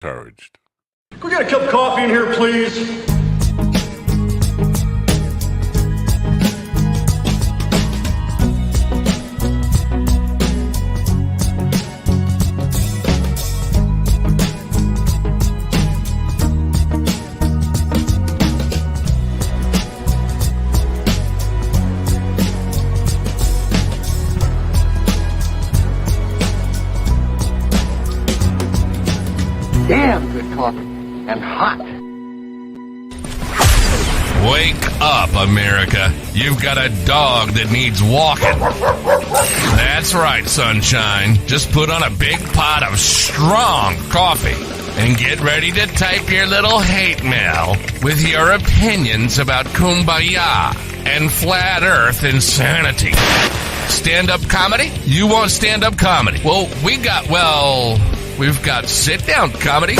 encouraged. Can we get a cup of coffee in here, please? Damn good coffee and hot. Wake up, America. You've got a dog that needs walking. That's right, sunshine. Just put on a big pot of strong coffee and get ready to type your little hate mail with your opinions about kumbaya and flat earth insanity. Stand-up comedy? You want stand-up comedy? Well, we've got sit-down comedy.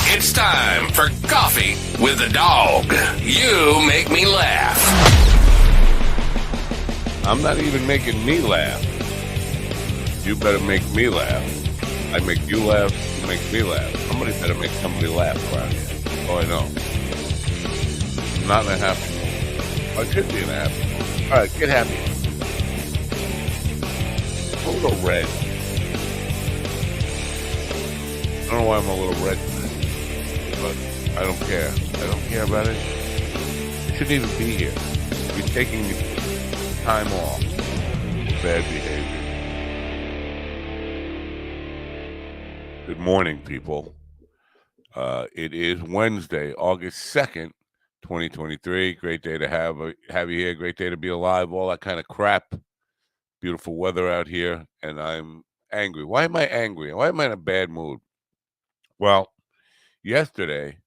It's time for Coffee with the Dog. You make me laugh. I'm not even making me laugh. You better make me laugh. I make you laugh, you make me laugh. Somebody better make somebody laugh around here. Oh, I know. I'm not in a happy mood. I should be in a happy mood. All right, get happy. I'm a little red. I don't know why I'm a little red today, but I don't care. I don't care about it. I shouldn't even be here. You're taking time off. Bad behavior. Good morning, people. It is Wednesday, August 2nd, 2023. Great day to have you here. Great day to be alive. All that kind of crap. Beautiful weather out here, and I'm angry. Why am I angry? Why am I in a bad mood? Well, yesterday,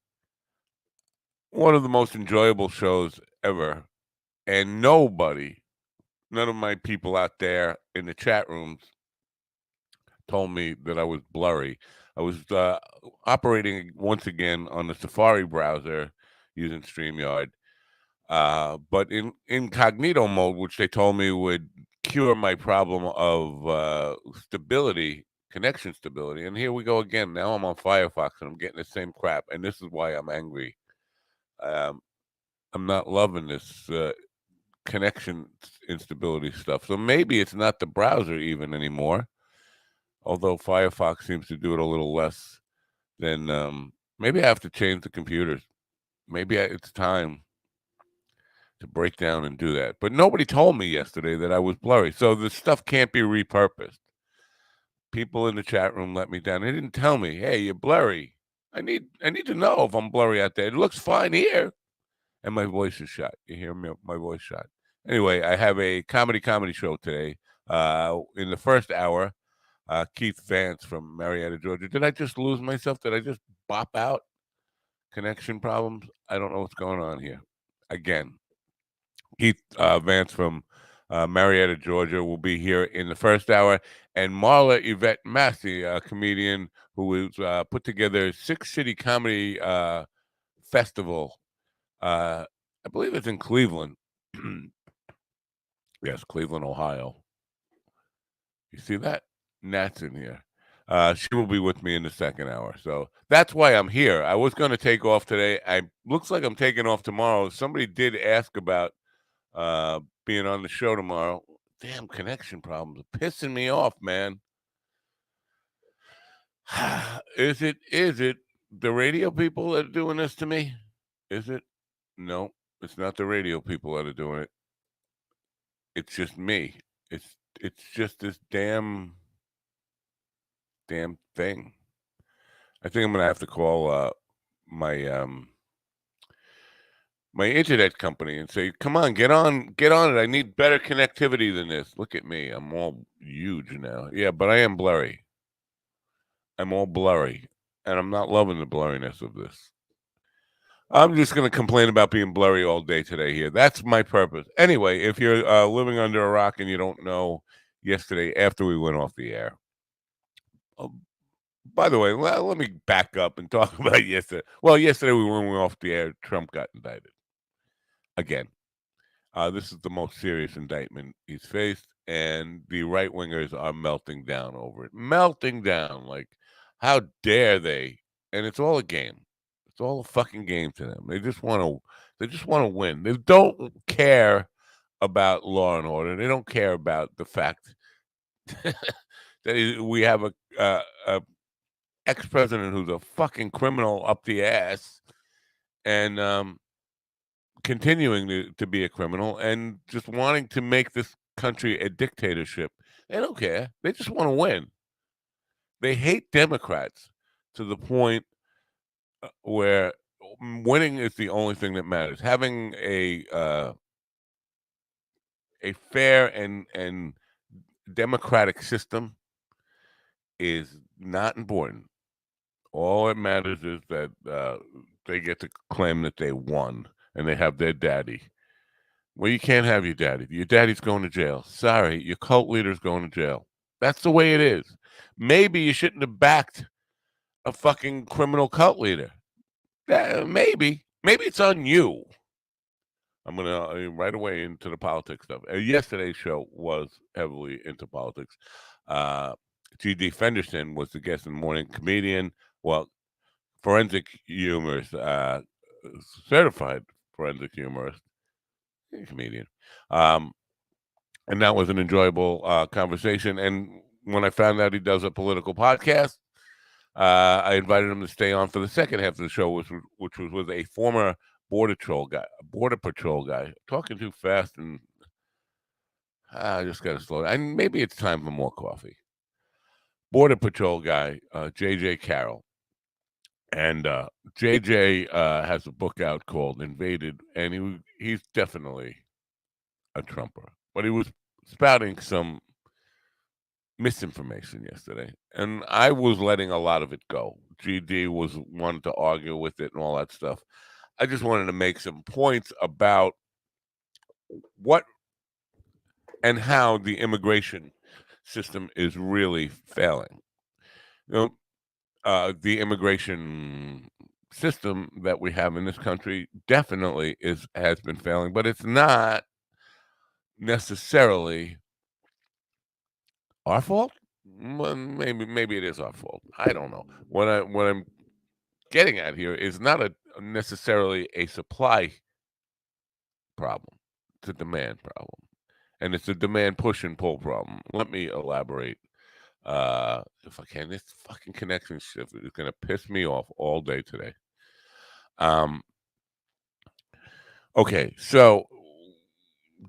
one of the most enjoyable shows ever, and none of my people out there in the chat rooms told me that I was blurry. I was operating once again on the Safari browser using StreamYard, but in incognito mode, which they told me would cure my problem of connection stability. And here we go again. Now I'm on Firefox and I'm getting the same crap. And this is why I'm angry. I'm not loving this connection instability stuff. So maybe it's not the browser even anymore. Although Firefox seems to do it a little less than maybe I have to change the computers. Maybe it's time to break down and do that. But nobody told me yesterday that I was blurry. So the stuff can't be repurposed. People in the chat room let me down. They didn't tell me, hey, you're blurry. I need to know if I'm blurry out there. It looks fine here. And my voice is shot. You hear me? My voice shot. Anyway, I have a comedy show today. In the first hour, Keith Vance from Marietta, Georgia. Did I just lose myself? Did I just bop out? Connection problems? I don't know what's going on here. Again, Keith Vance from Marietta, Georgia, will be here in the first hour. And Marla Yvette Massey, a comedian who has put together Six City Comedy Festival. I believe it's in Cleveland. Yes, Cleveland, Ohio. You see that? Nat's in here. She will be with me in the second hour. So that's why I'm here. I was going to take off today. Looks like I'm taking off tomorrow. Somebody did ask about being on the show tomorrow. Damn connection problems are pissing me off, man. Is it the radio people that are doing this to me? Is it? No, it's not the radio people that are doing it. It's just me. It's just this damn thing. I think I'm gonna have to call my my internet company and say, come on, get on it. I need better connectivity than this. Look at me. I'm all huge now. Yeah, but I am blurry. I'm all blurry. And I'm not loving the blurriness of this. I'm just going to complain about being blurry all day today here. That's my purpose. Anyway, if you're living under a rock and you don't know, yesterday after we went off the air. By the way, let me back up and talk about yesterday. Well, yesterday we went off the air. Trump got indicted. Again, this is the most serious indictment he's faced, and the right-wingers are melting down over it. Melting down. Like, how dare they and it's all a game. It's all a fucking game to them. They just want to win. They don't care about law and order. They don't care about the fact that we have a ex-president who's a fucking criminal up the ass, and continuing to be a criminal, and just wanting to make this country a dictatorship. They don't care. They just want to win. They hate Democrats to the point where winning is the only thing that matters. Having a fair and democratic system is not important. All that matters is that they get to claim that they won and they have their daddy. Well, you can't have your daddy. Your daddy's going to jail. Sorry, your cult leader's going to jail. That's the way it is. Maybe you shouldn't have backed a fucking criminal cult leader. Maybe it's on you. I'm gonna right away into the politics stuff. Yesterday's show was heavily into politics. G.D. Fenderson was the guest in the morning, comedian. Well, forensic humorist, certified forensic humorist, comedian. And that was an enjoyable conversation. And when I found out he does a political podcast, I invited him to stay on for the second half of the show, which was with a former border patrol guy. Talking too fast, and I just got to slow down. And maybe it's time for more coffee. Border patrol guy, J.J. Carroll. And J.J. has a book out called Invaded, and he's definitely a Trumper. But he was spouting some misinformation yesterday, and I was letting a lot of it go. GD was wanting to argue with it and all that stuff. I just wanted to make some points about what and how the immigration system is really failing. You know, the immigration system that we have in this country definitely has been failing, but it's not necessarily our fault. Well, maybe it is our fault. I don't know. What I'm getting at here is not necessarily a supply problem. It's a demand problem, and it's a demand push and pull problem. Let me elaborate, if I can. This fucking connection shift is going to piss me off all day today. Okay, so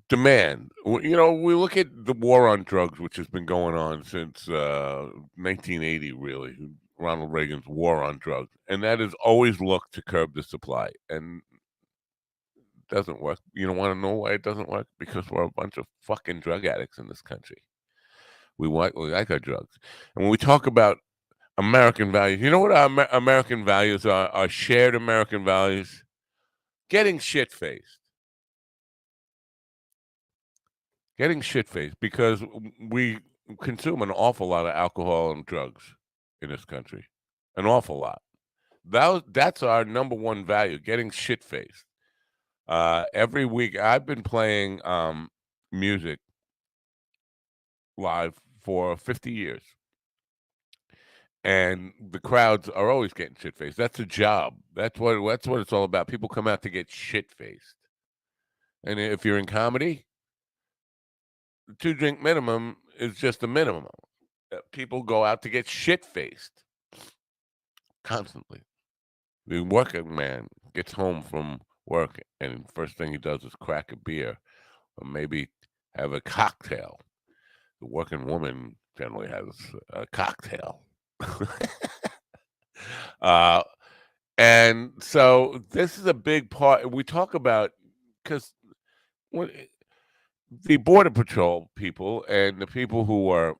demand. You know, we look at the war on drugs, which has been going on since 1980, really. Ronald Reagan's war on drugs, and that has always looked to curb the supply, and doesn't work. You don't want to know why it doesn't work? Because we're a bunch of fucking drug addicts in this country. We like our drugs, and when we talk about American values, you know what our American values are? Our shared American values: getting shit faced. Getting shit faced because we consume an awful lot of alcohol and drugs in this country, an awful lot. That's our number one value: getting shit faced. Every week, I've been playing music live for 50 years, and the crowds are always getting shit faced. That's a job. That's what it's all about. People come out to get shit faced, and if you're in comedy, 2-drink minimum is just a minimum. People go out to get shit faced constantly. The working man gets home from work, and first thing he does is crack a beer, or maybe have a cocktail. The working woman generally has a cocktail. And so this is a big part. We talk about, because the Border Patrol people and the people who are,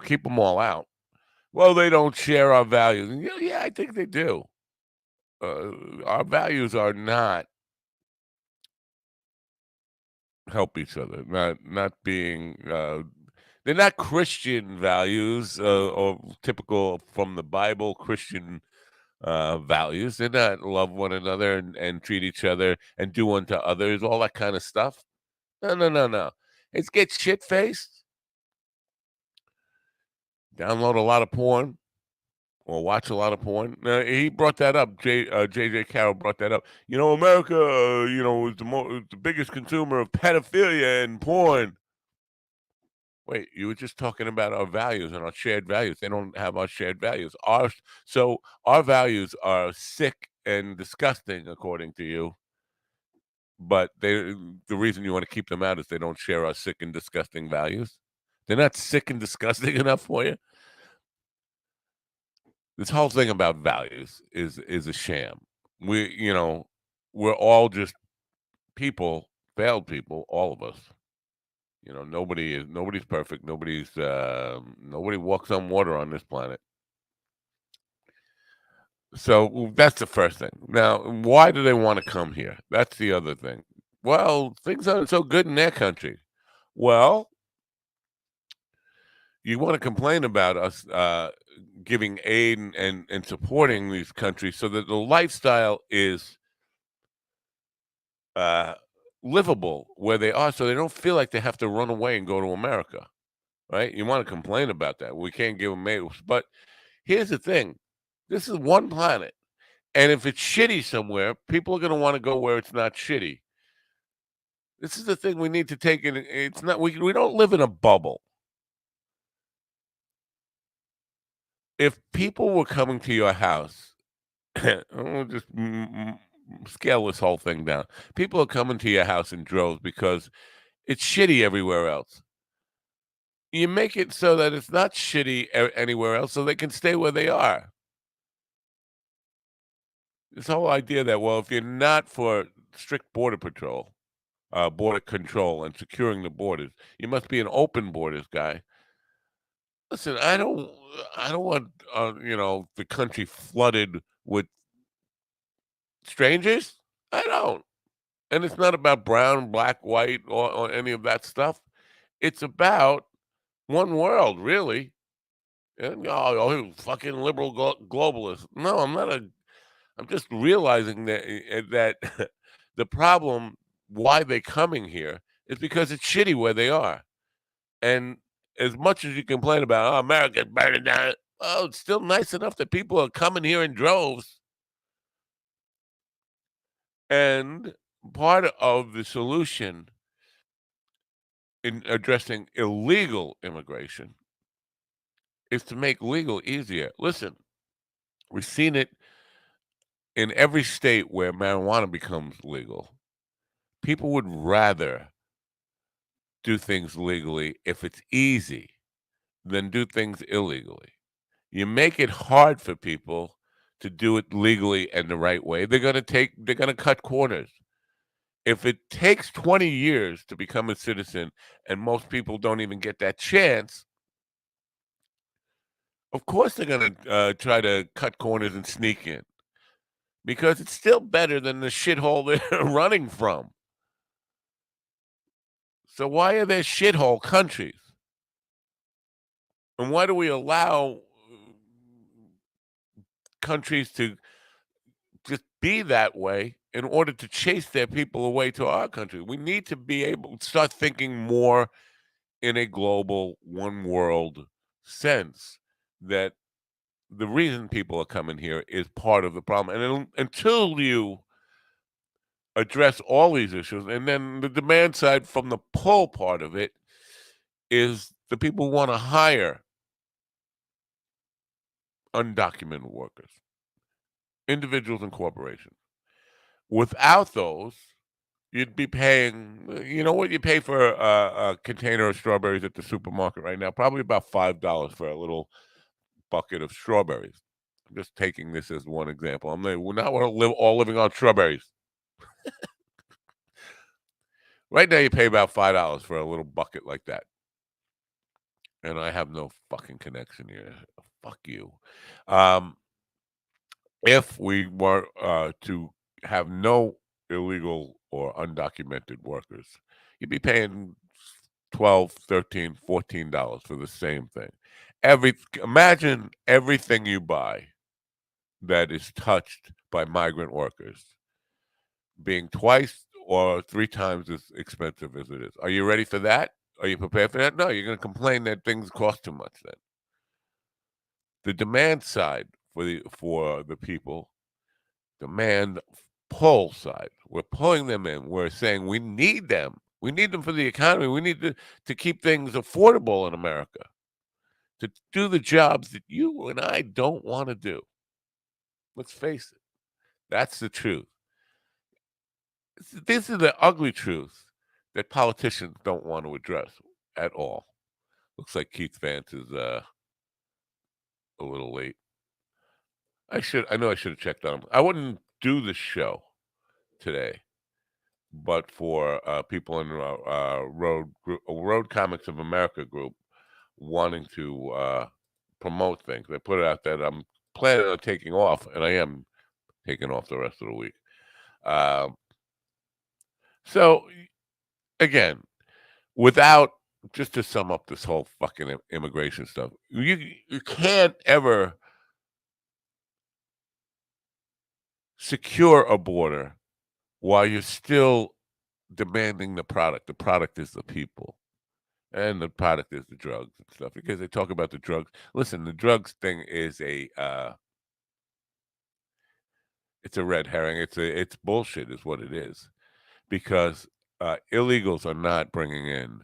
keep them all out. Well, they don't share our values. And, yeah, I think they do. Our values are not help each other, not being. They're not Christian values or typical from the Bible Christian values. They're not love one another and treat each other and do unto others, all that kind of stuff. No. It's get shit faced, download a lot of porn, or watch a lot of porn. He brought that up. J.J. Carroll brought that up. America, is the biggest consumer of pedophilia and porn. Wait, you were just talking about our values and our shared values. They don't have our shared values. Our values are sick and disgusting, according to you. But the reason you want to keep them out is they don't share our sick and disgusting values. They're not sick and disgusting enough for you. This whole thing about values is a sham. We're all just people, failed people, all of us. Nobody's perfect. Nobody walks on water on this planet. So that's the first thing. Now, why do they want to come here? That's the other thing. Well, things aren't so good in their country. Well, you want to complain about us giving aid and supporting these countries so that the lifestyle is livable where they are, so they don't feel like they have to run away and go to America, right? You want to complain about that. We can't give them aid. But here's the thing. This is one planet. And if it's shitty somewhere, people are going to want to go where it's not shitty. This is the thing we need to take in. It's not, we don't live in a bubble. If people were coming to your house, we'll just scale this whole thing down. People are coming to your house in droves because it's shitty everywhere else. You make it so that it's not shitty anywhere else so they can stay where they are. This whole idea that, well, if you're not for strict border patrol, border control and securing the borders, you must be an open borders guy. Listen, I don't want, the country flooded with strangers. I don't. And it's not about brown, black, white, or any of that stuff. It's about one world, really. And, fucking liberal globalist. No, I'm not I'm just realizing that the problem, why they're coming here, is because it's shitty where they are. And as much as you complain about, America's burning down, it's still nice enough that people are coming here in droves. And part of the solution in addressing illegal immigration is to make legal easier. Listen, we've seen it in every state where marijuana becomes legal. People would rather do things legally if it's easy than do things illegally. You make it hard for people to do it legally and the right way, they're going to cut corners. If it takes 20 years to become a citizen and most people don't even get that chance, of course they're going to try to cut corners and sneak in because it's still better than the shithole they're running from. So why are there shithole countries? And why do we allow countries to just be that way in order to chase their people away to our country? We need to be able to start thinking more in a global, one world sense, that the reason people are coming here is part of the problem. And until you address all these issues, and then the demand side from the pull part of it is the people want to hire undocumented workers, individuals and corporations. Without those, you'd be paying, you know what you pay for a container of strawberries at the supermarket right now? Probably about $5 for a little bucket of strawberries. I'm just taking this as one example. We're not all living on strawberries. Right now, you pay about $5 for a little bucket like that. And I have no fucking connection here. Fuck you. If we were to have no illegal or undocumented workers, you'd be paying $12, $13, $14 for the same thing. Imagine everything you buy that is touched by migrant workers being twice or three times as expensive as it is. Are you ready for that? Are you prepared for that? No, you're going to complain that things cost too much then. The demand side for the people. Demand pull side. We're pulling them in. We're saying we need them. We need them for the economy. We need to keep things affordable in America, to do the jobs that you and I don't want to do. Let's face it. That's the truth. This is the ugly truth that politicians don't want to address at all. Looks like Keith Vance is a little late. I know I should have checked on him. I wouldn't do the show today, but for people in Road Comics of America group wanting to promote things, they put it out that I'm planning on taking off, and I am taking off the rest of the week. So again, without just to sum up this whole fucking immigration stuff, you can't ever secure a border while you're still demanding the product. The product is the people, and the product is the drugs and stuff. Because they talk about the drugs. Listen, the drugs thing is it's a red herring. It's bullshit, is what it is. Because illegals are not bringing in.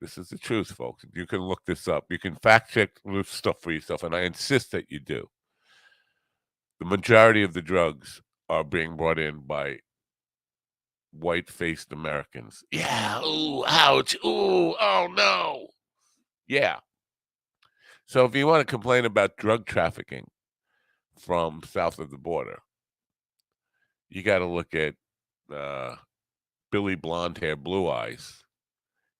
This is the truth, folks. You can look this up. You can fact check this stuff for yourself, and I insist that you do. The majority of the drugs are being brought in by white-faced Americans. Yeah, ooh, ouch, ooh, oh no. Yeah. So if you want to complain about drug trafficking from south of the border, you got to look at Billy Blonde Hair Blue Eyes,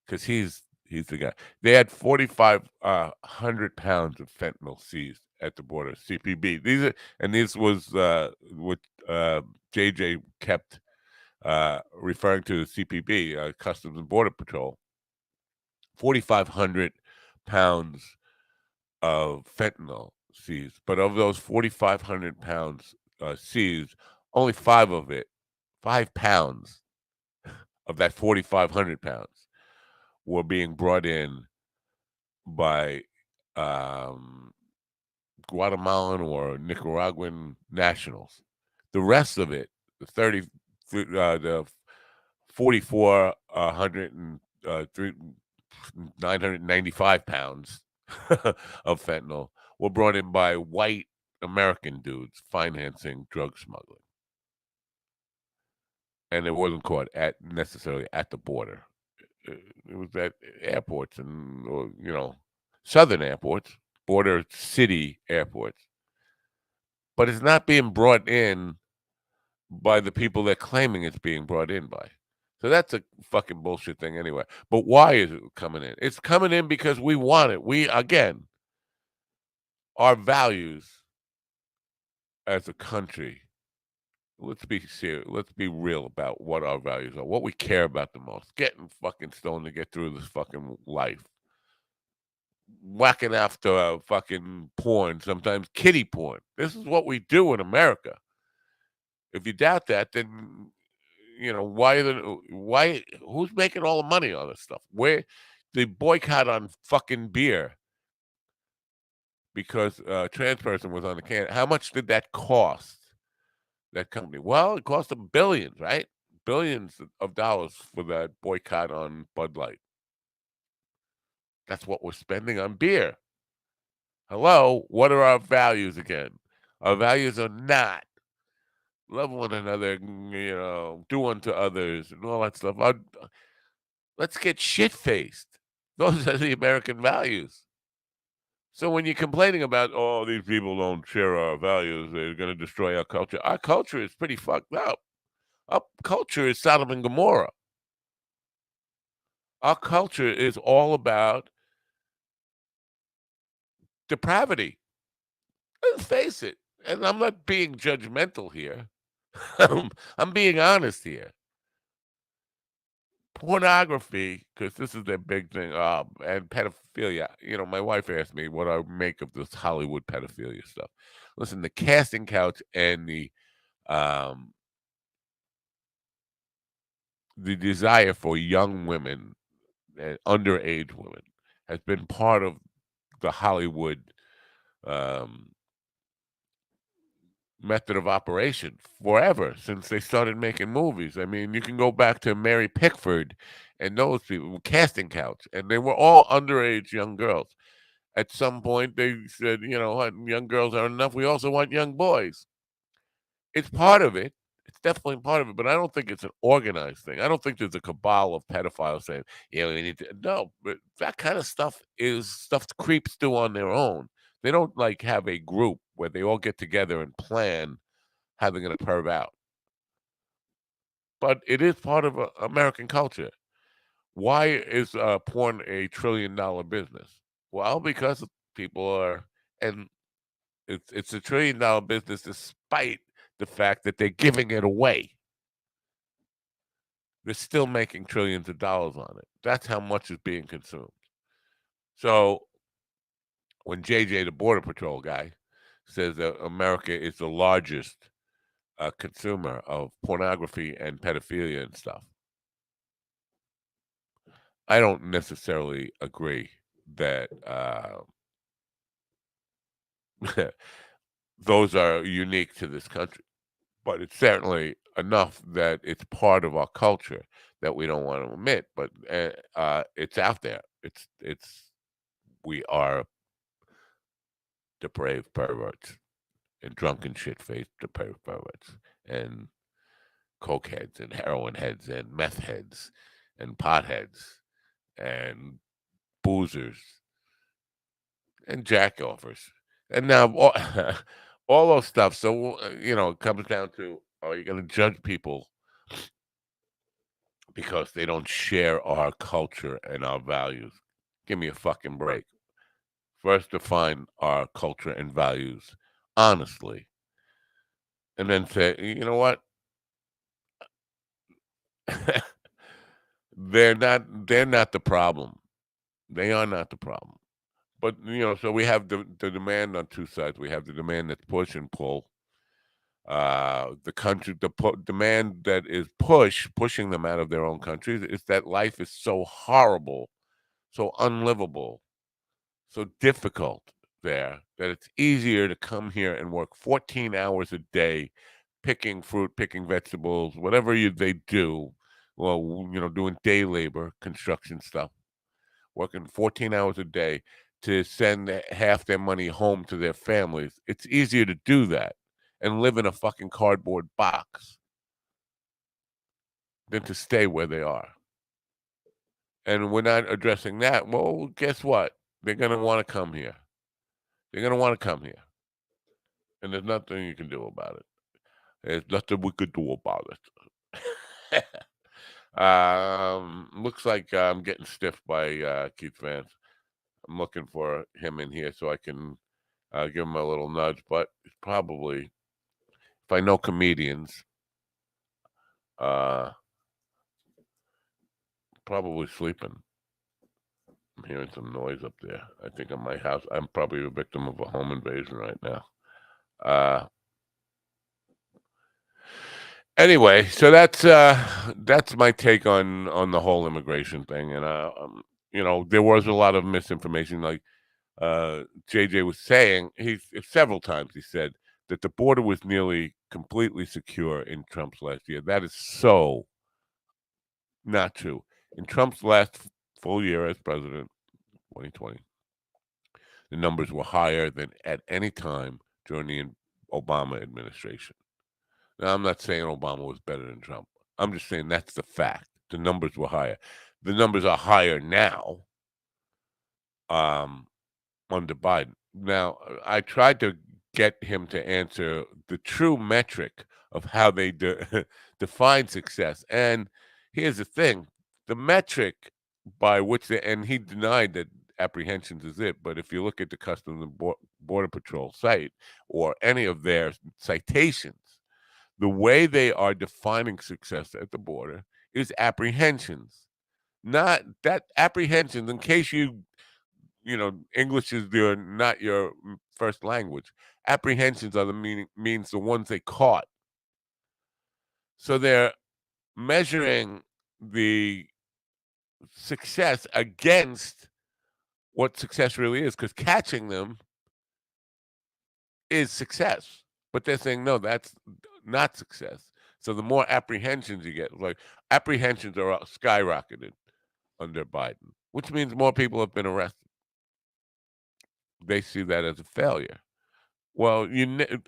because he's the guy. They had 4,500 pounds of fentanyl seized at the border. CPB. This was what JJ kept referring to as CPB, Customs and Border Patrol. 4,500 pounds of fentanyl seized, but of those 4,500 pounds seized, only 5 pounds of that 4,500 pounds were being brought in by Guatemalan or Nicaraguan nationals. The rest of it, the 4,400 and 995 pounds of fentanyl were brought in by white American dudes financing drug smuggling. And it wasn't caught necessarily at the border. It was at airports or southern airports, border city airports. But it's not being brought in by the people they're claiming it's being brought in by. So that's a fucking bullshit thing anyway. But why is it coming in? It's coming in because we want it. We, again, our values as a country, let's be serious. Let's be real about what our values are, what we care about the most. Getting fucking stoned to get through this fucking life. Whacking after fucking porn, sometimes kiddie porn. This is what we do in America. If you doubt that, then why who's making all the money on this stuff? Where the boycott on fucking beer because a trans person was on the can. How much did that cost that company? Well, it cost them billions, right? Billions of dollars for that boycott on Bud Light. That's what we're spending on beer. Hello, what are our values again? Our values are not love one another, do unto others, and all that stuff. Let's get shit-faced. Those are the American values. So when you're complaining about, oh, these people don't share our values, they're going to destroy our culture is pretty fucked up. Our culture is Sodom and Gomorrah. Our culture is all about depravity. Let's face it. And I'm not being judgmental here. I'm being honest here. Pornography, because this is their big thing, and pedophilia. My wife asked me what I make of this Hollywood pedophilia stuff. Listen, the casting couch and the desire for young women and underage women has been part of the Hollywood method of operation forever since they started making movies. I mean, you can go back to Mary Pickford and those people, casting couch, and they were all underage young girls. At some point, they said, you know what, young girls aren't enough. We also want young boys. It's part of it. It's definitely part of it, but I don't think it's an organized thing. I don't think there's a cabal of pedophiles saying, "Yeah, we need to." No, but that kind of stuff is stuff the creeps do on their own. They don't like have a group where they all get together and plan how they're going to perv out. But it is part of American culture. Why is porn a $1 trillion business? Well, because people are, and it's a $1 trillion business despite the fact that they're giving it away. They're still making trillions of dollars on it. That's how much is being consumed. So when JJ, the Border Patrol guy, says that America is the largest consumer of pornography and pedophilia and stuff, I don't necessarily agree that those are unique to this country. But it's certainly enough that it's part of our culture that we don't want to admit. But it's out there. It's we are depraved perverts and drunken shit-faced depraved perverts and cokeheads and heroin heads and meth heads and potheads and boozers and jackoffers. And now all those stuff. So it comes down to, are you going to judge people because they don't share our culture and our values? Give me a fucking break. First, define our culture and values honestly, and then say, you know what? They're not the problem. They are not the problem. But so we have the demand on two sides. We have the demand that's push and pull. The country, demand that is pushing them out of their own countries is that life is so horrible, so unlivable, so difficult there that it's easier to come here and work 14 hours a day, picking fruit, picking vegetables, whatever they do. Well, doing day labor, construction stuff, working 14 hours a day to send half their money home to their families. It's easier to do that and live in a fucking cardboard box than to stay where they are. And we're not addressing that. Well, guess what? They're going to want to come here. They're going to want to come here. And there's nothing you can do about it. There's nothing we could do about it. Looks like I'm getting stiffed by Keith Vance. I'm looking for him in here so I can give him a little nudge. But it's probably, if I know comedians, probably sleeping. I'm hearing some noise up there. I think in my house, I'm probably a victim of a home invasion right now. Anyway, so that's my take on the whole immigration thing, and there was a lot of misinformation. Like JJ was saying, several times he said that the border was nearly completely secure in Trump's last year. That is so not true. In Trump's last full year as president, 2020, the numbers were higher than at any time during the Obama administration. Now, I'm not saying Obama was better than Trump. I'm just saying that's the fact. The numbers were higher. The numbers are higher now under Biden. Now, I tried to get him to answer the true metric of how they define success. And here's the thing. The metric by which and he denied that apprehensions is it, but if you look at the Customs and Border Patrol site or any of their citations, the way they are defining success at the border is apprehensions. Not that apprehensions, in case English is not your first language. Apprehensions are means the ones they caught. So they're measuring the success against what success really is, because catching them is success. But they're saying no, that's not success. So the more apprehensions you get, like apprehensions are skyrocketed under Biden, which means more people have been arrested. They see that as a failure. Well,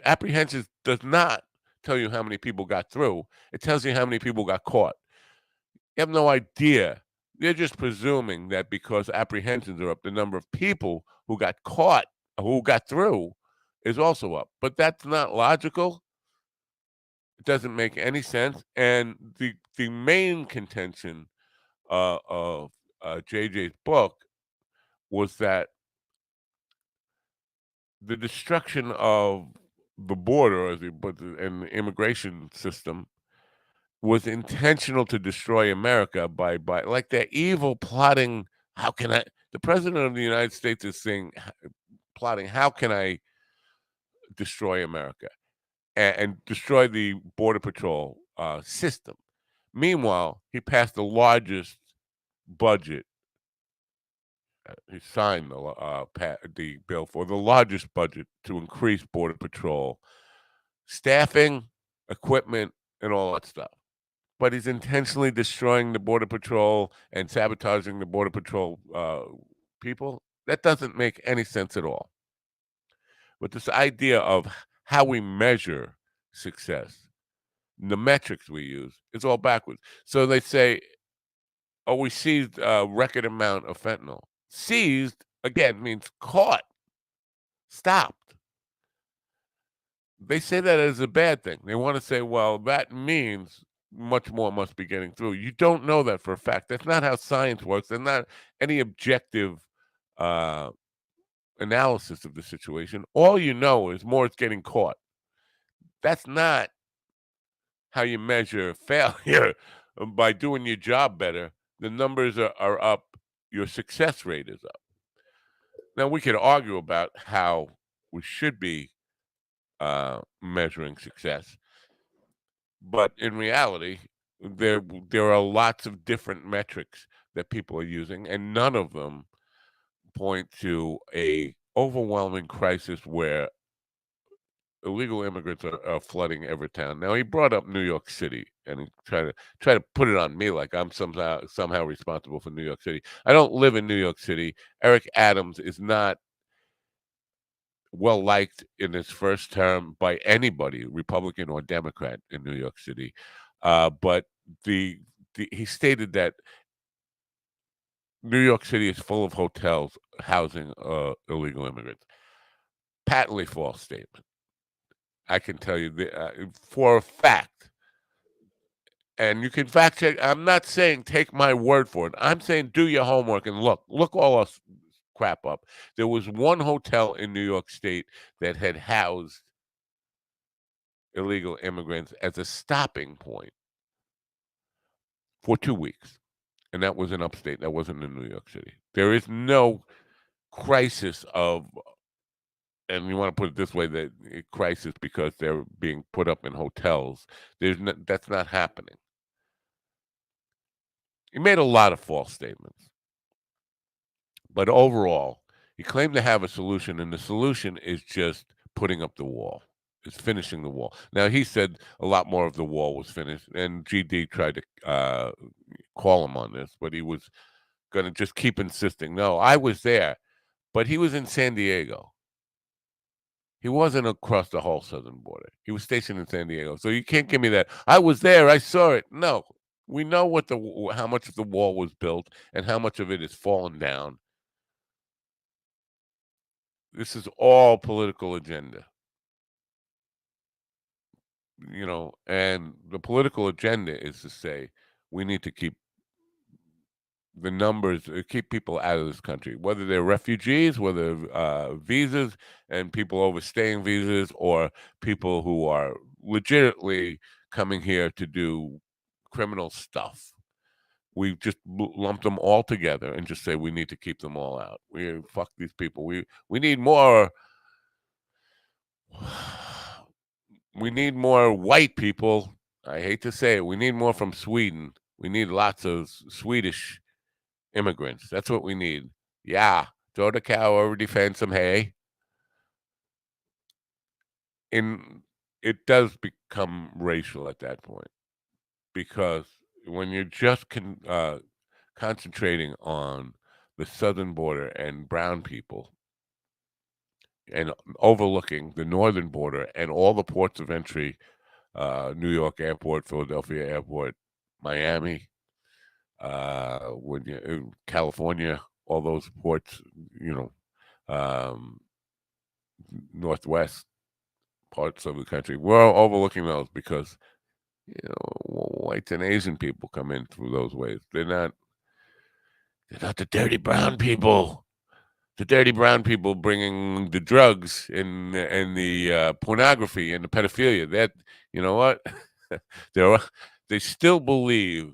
apprehensions does not tell you how many people got through. It tells you how many people got caught. You have no idea. They're just presuming that because apprehensions are up, the number of people who got caught, who got through, is also up. But that's not logical. It doesn't make any sense. And the main contention of JJ's book was that the destruction of the border, as he put it, and the immigration system was intentional to destroy America by like they're evil plotting. How can I? The president of the United States is saying, plotting. How can I destroy America and destroy the border patrol system? Meanwhile, he passed the largest budget. He signed the bill for the largest budget to increase border patrol staffing, equipment, and all that stuff. But he's intentionally destroying the border patrol and sabotaging the border patrol people. That doesn't make any sense at all. But this idea of how we measure success, the metrics we use, is all backwards. So they say, "Oh, we seized a record amount of fentanyl." Seized again means caught, stopped. They say that as a bad thing. They want to say, "Well, that means much more must be getting through." You don't know that for a fact. That's not how science works. There's not any objective uh, analysis of the situation. All you know is more is getting caught. That's not how you measure failure. By doing your job better, the numbers are up, your success rate is up. Now, we could argue about how we should be measuring success, but in reality, there are lots of different metrics that people are using, and none of them point to a overwhelming crisis where illegal immigrants are flooding every town. Now he brought up New York City and he try to put it on me like I'm somehow responsible for New York City. I don't live in New York City. Eric Adams is not well liked in his first term by anybody, Republican or Democrat, in New York City. But the he stated that New York City is full of hotels housing illegal immigrants. Patently false statement. I can tell you for a fact. And you can fact check. I'm not saying take my word for it. I'm saying do your homework and look all us crap up. There was one hotel in New York State that had housed illegal immigrants as a stopping point for 2 weeks. And that was in upstate. That wasn't in New York City. There is no crisis of, and you want to put it this way, that crisis because they're being put up in hotels. That's not happening. He made a lot of false statements. But overall, he claimed to have a solution, and the solution is just putting up the wall. Is finishing the wall. Now, he said a lot more of the wall was finished, and GD tried to call him on this, but he was going to just keep insisting. No, I was there, but he was in San Diego. He wasn't across the whole southern border. He was stationed in San Diego. So you can't give me that. I was there. I saw it. No, we know how much of the wall was built and how much of it has fallen down. This is all political agenda. And the political agenda is to say we need to keep the numbers, keep people out of this country, whether they're refugees, whether visas and people overstaying visas, or people who are legitimately coming here to do criminal stuff. We just lump them all together and just say we need to keep them all out. We fuck these people. We need more. We need more white people. I hate to say it. We need more from Sweden. We need lots of Swedish immigrants. That's what we need. Yeah. Throw the cow over the fence some hay. In it does become racial at that point, because when you're just concentrating on the southern border and brown people and overlooking the northern border and all the ports of entry, New York Airport, Philadelphia Airport, Miami, when you California, all those ports, northwest parts of the country. We're overlooking those because whites and Asian people come in through those ways. They're not the dirty brown people. The dirty brown people bringing the drugs and the pornography and the pedophilia. That, you know what? They still believe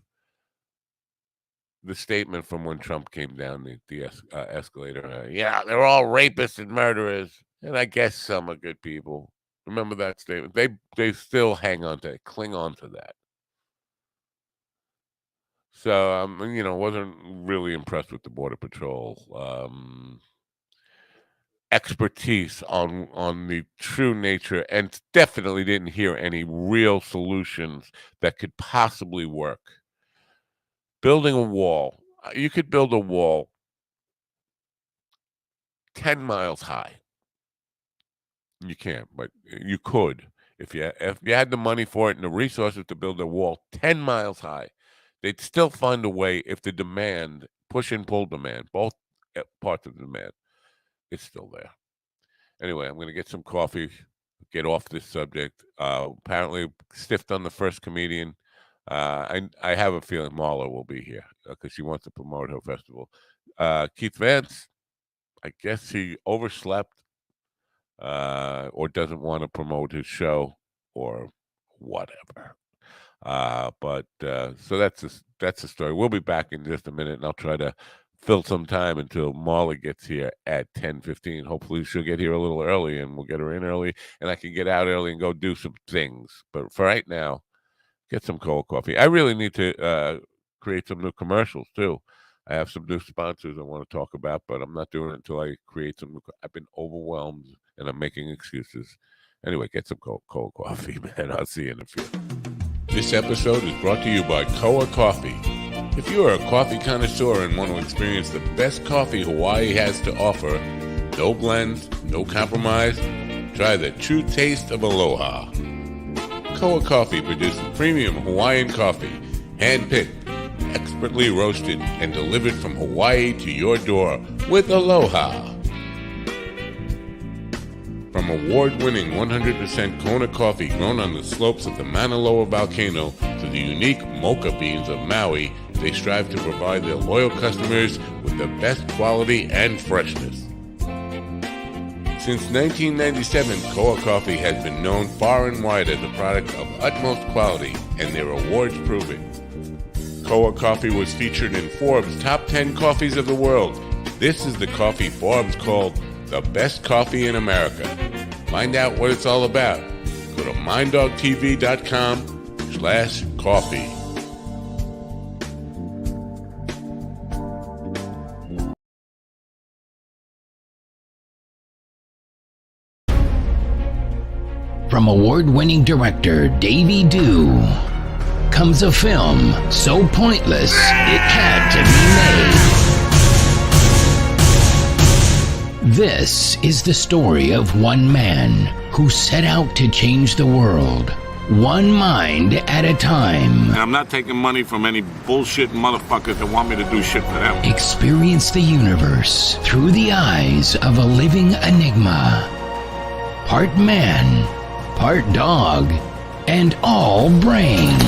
the statement from when Trump came down the escalator. Yeah, they're all rapists and murderers, and I guess some are good people. Remember that statement? They still cling on to that. So wasn't really impressed with the Border Patrol expertise on the true nature, and definitely didn't hear any real solutions that could possibly work. Building a wall. You could build a wall 10 miles high. You can't, but you could. If you had the money for it and the resources to build a wall 10 miles high, they'd still find a way if the demand, push and pull demand, both parts of the demand, it's still there. Anyway, I'm going to get some coffee, get off this subject. Apparently stiffed on the first comedian. I have a feeling Marla will be here because she wants to promote her festival. Keith Vance, I guess he overslept or doesn't want to promote his show or whatever. So that's the story. We'll be back in just a minute, and I'll try to fill some time until Marla gets here at 10:15. Hopefully she'll get here a little early, and we'll get her in early, and I can get out early and go do some things. But for right now, get some cold coffee. I really need to create some new commercials too. I have some new sponsors I want to talk about, but I'm not doing it until I create some. I've been overwhelmed, and I'm making excuses. Anyway, get some cold coffee, man. I'll see you in a few. This episode is brought to you by Koa Coffee. If you are a coffee connoisseur and want to experience the best coffee Hawaii has to offer, no blends, no compromise, try the true taste of aloha. Koa Coffee produces premium Hawaiian coffee, hand-picked, expertly roasted, and delivered from Hawaii to your door with aloha. From award-winning 100% Kona coffee grown on the slopes of the Mauna Loa volcano to the unique mocha beans of Maui, they strive to provide their loyal customers with the best quality and freshness. Since 1997, Koa Coffee has been known far and wide as a product of utmost quality, and their awards prove it. Koa Coffee was featured in Forbes' Top 10 Coffees of the World. This is the coffee Forbes called the best coffee in America. Find out what it's all about. Go to minddogtv.com/coffee. From award-winning director Davey Dew comes a film so pointless it had to be made. This is the story of one man who set out to change the world, one mind at a time. I'm not taking money from any bullshit motherfuckers that want me to do shit for them. Experience the universe through the eyes of a living enigma. Part man, part dog, and all brain.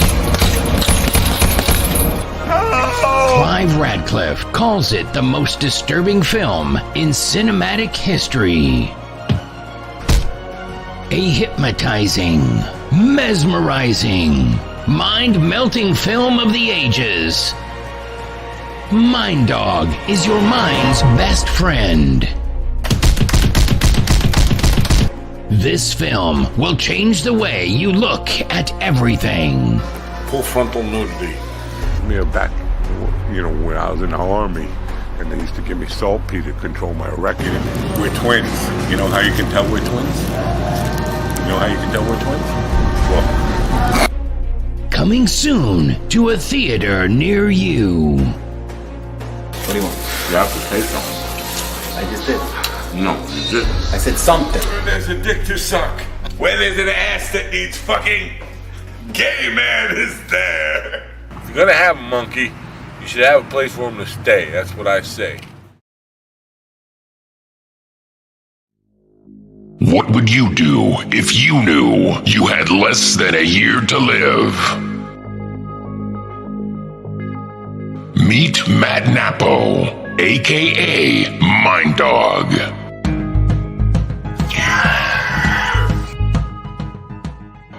Clive Radcliffe calls it the most disturbing film in cinematic history. A hypnotizing, mesmerizing, mind-melting film of the ages. Mind Dog is your mind's best friend. This film will change the way you look at everything. Full frontal nudity. Back, when I was in the army, and they used to give me saltpeter to control my erection. We're twins. You know how you can tell we're twins? You know how you can tell we're twins? Well, Coming soon to a theater near you. what do you want? You have to say something. I just did. No, you didn't. I said something. There's a dick to suck. Where there's an ass that needs fucking, gay man is there. If you're gonna have a monkey, you should have a place for him to stay. That's what I say. What would you do if you knew you had less than a year to live? Meet Matt Napo, aka Mind Dog.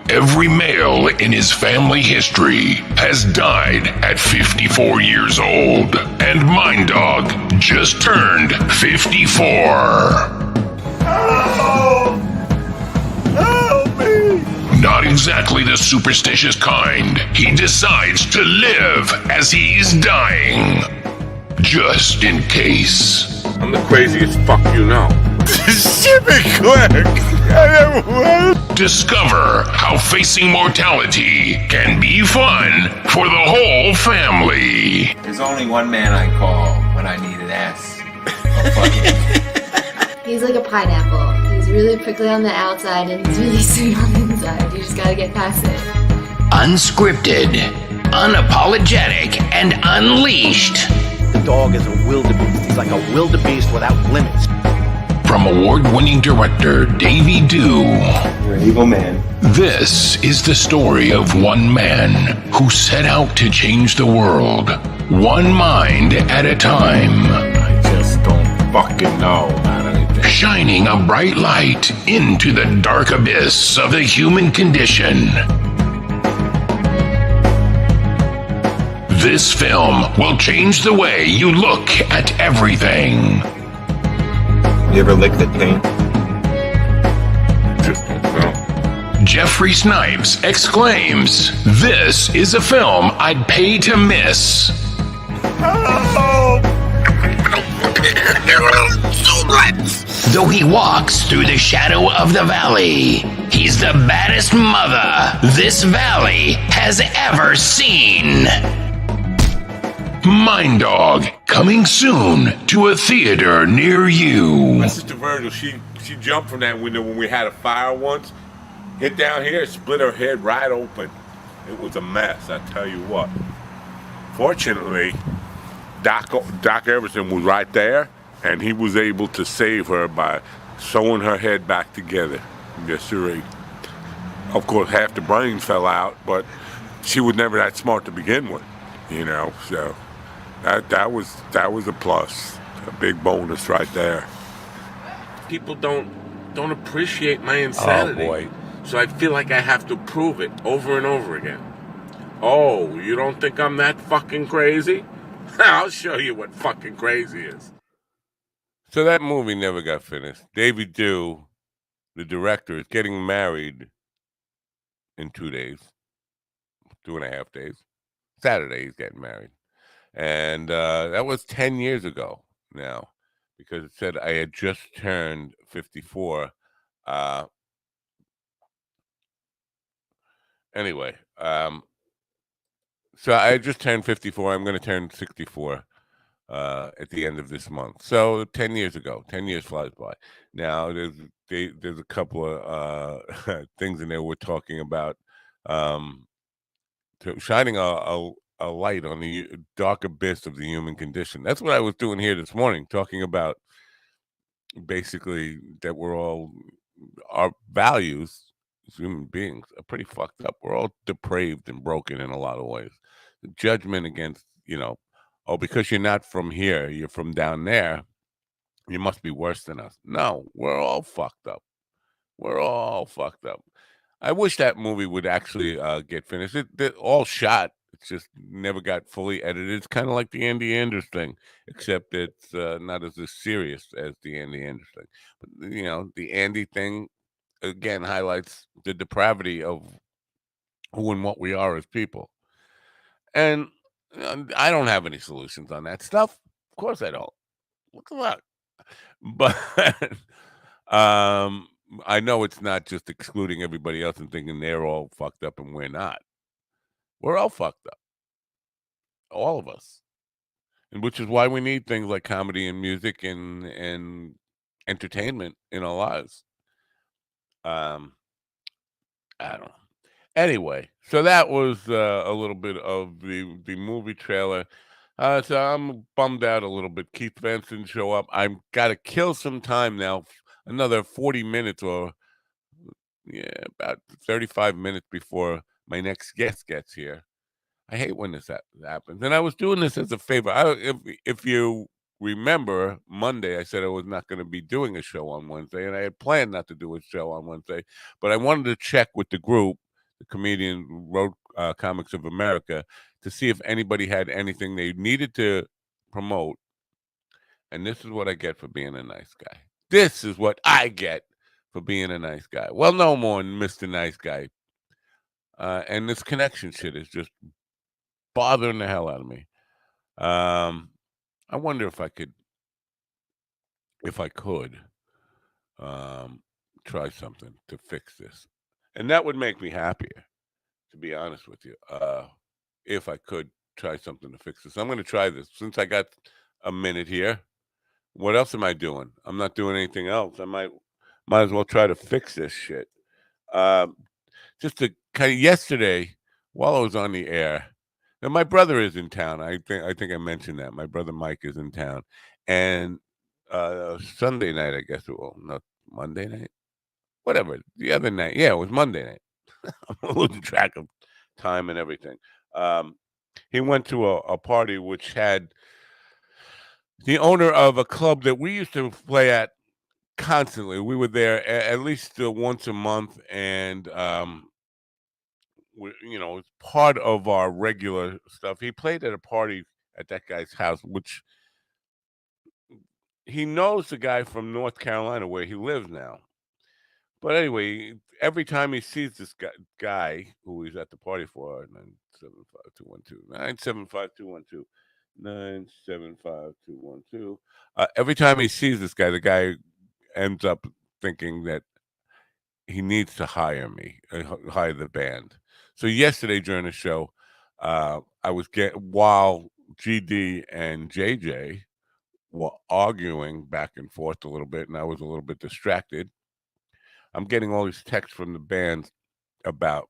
Every male in his family history has died at 54 years old, and Mind Dog just turned 54. Not exactly the superstitious kind, he decides to live as he's dying. Just in case. I'm the craziest fuck you know. Shit me quick. Discover how facing mortality can be fun for the whole family. There's only one man I call when I need an ass. A fucking He's like a pineapple. He's really prickly on the outside and he's really sweet on the inside. You just gotta get past it. Unscripted, unapologetic, and unleashed. The dog is a wildebeest. He's like a wildebeest without limits. From award-winning director Davey Dew, You're an evil man. this is the story of one man who set out to change the world, one mind at a time. I just don't fucking know about anything. Shining a bright light into the dark abyss of the human condition. This film will change the way you look at everything. You ever lick the paint? Jeffrey Snipes exclaims, "This is a film I'd pay to miss." Though he walks through the shadow of the valley, he's the baddest mother this valley has ever seen. Mind Dog, coming soon to a theater near you. My sister Virgil, she jumped from that window when we had a fire once. Hit down here, split her head right open. It was a mess, I tell you what. Fortunately, Doc Everson was right there, and he was able to save her by sewing her head back together. Yes, sir. Of course, half the brain fell out, but she was never that smart to begin with, you know. So that was a plus, a big bonus right there. People don't appreciate my insanity. Oh boy. So I feel like I have to prove it over and over again. Oh, you don't think I'm that fucking crazy? I'll show you what fucking crazy is. So that movie never got finished. David Dew, the director, is getting married in 2 days, 2.5 days. Saturday he's getting married. And that was 10 years ago now, because it said I had just turned 54. Anyway, so I just turned 54. I'm going to turn 64 at the end of this month. So 10 years ago, 10 years flies by. Now there's a couple of things in there we're talking about, shining a light on the dark abyss of the human condition. That's what I was doing here this morning, talking about basically that our values as human beings are pretty fucked up. We're all depraved and broken in a lot of ways. The judgment against, oh, because you're not from here, you're from down there, you must be worse than us. No, we're all fucked up. We're all fucked up. I wish that movie would actually get finished. It all shot. It's just never got fully edited. It's kind of like the Andy Anders thing, except it's not as serious as the Andy Anders thing. But, the Andy thing, again, highlights the depravity of who and what we are as people. And I don't have any solutions on that stuff. Of course I don't. What the fuck? But I know it's not just excluding everybody else and thinking they're all fucked up and we're not. We're all fucked up, all of us, and which is why we need things like comedy and music and entertainment in our lives. Um, I don't know. Anyway, so that was a little bit of the movie trailer. So I'm bummed out a little bit. Keith Vance didn't show up. I've got to kill some time now, another 40 minutes or yeah, about 35 minutes before my next guest gets here. I hate when this happens. And I was doing this as a favor. If you remember, Monday I said I was not going to be doing a show on Wednesday, and I had planned not to do a show on Wednesday, but I wanted to check with the group, the Comedian Road Comics of America, to see if anybody had anything they needed to promote. And this is what I get for being a nice guy. This is what I get for being a nice guy. Well, no more than Mr. Nice Guy. And this connection shit is just bothering the hell out of me. I wonder if I could, um, try something to fix this, and that would make me happier, to be honest with you. If I could try something to fix this, I'm going to try this since I got a minute here. What else am I doing? I'm not doing anything else. I might as well try to fix this shit. Um, just to kind of yesterday while I was on the air. And my brother is in town. I think I mentioned that. My brother Mike is in town. And Sunday night, I guess it will, not Monday night. Whatever. The other night. Yeah, it was Monday night. I'm losing track of time and everything. Um, he went to a party which had the owner of a club that we used to play at constantly. We were there at least once a month, and it's part of our regular stuff. He played at a party at that guy's house, which he knows the guy from North Carolina where he lives now. But anyway, every time he sees this guy who he's at the party for, 975-212, every time he sees this guy, the guy ends up thinking that he needs to hire me, hire the band. So yesterday during the show, I was while GD and JJ were arguing back and forth a little bit, and I was a little bit distracted. I'm getting all these texts from the band about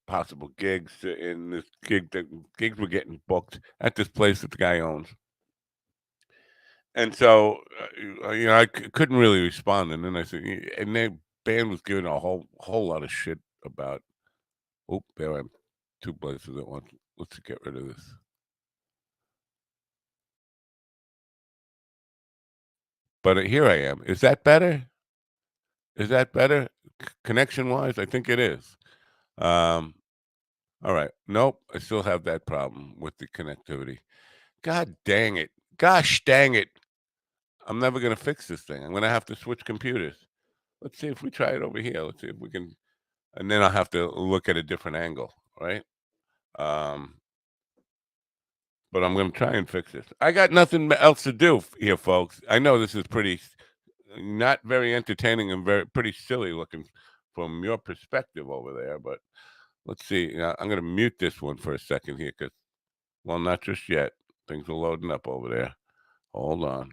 possible gigs in this gigs were getting booked at this place that the guy owns. And so, I couldn't really respond. And then I said, and the band was giving a whole lot of shit about. Oh, there I am, two places at once. Let's get rid of this. But here I am. Is that better? Is that better? Connection wise, I think it is. All right. Nope. I still have that problem with the connectivity. God dang it. Gosh dang it. I'm never going to fix this thing. I'm going to have to switch computers. Let's see if we try it over here. Let's see if we can. And then I'll have to look at a different angle, right? Um, but I'm going to try and fix this. I got nothing else to do here, folks. I know this is pretty not very entertaining and pretty silly looking from your perspective over there, but let's see. I'm going to mute this one for a second here because, well, not just yet. Things are loading up over there. Hold on.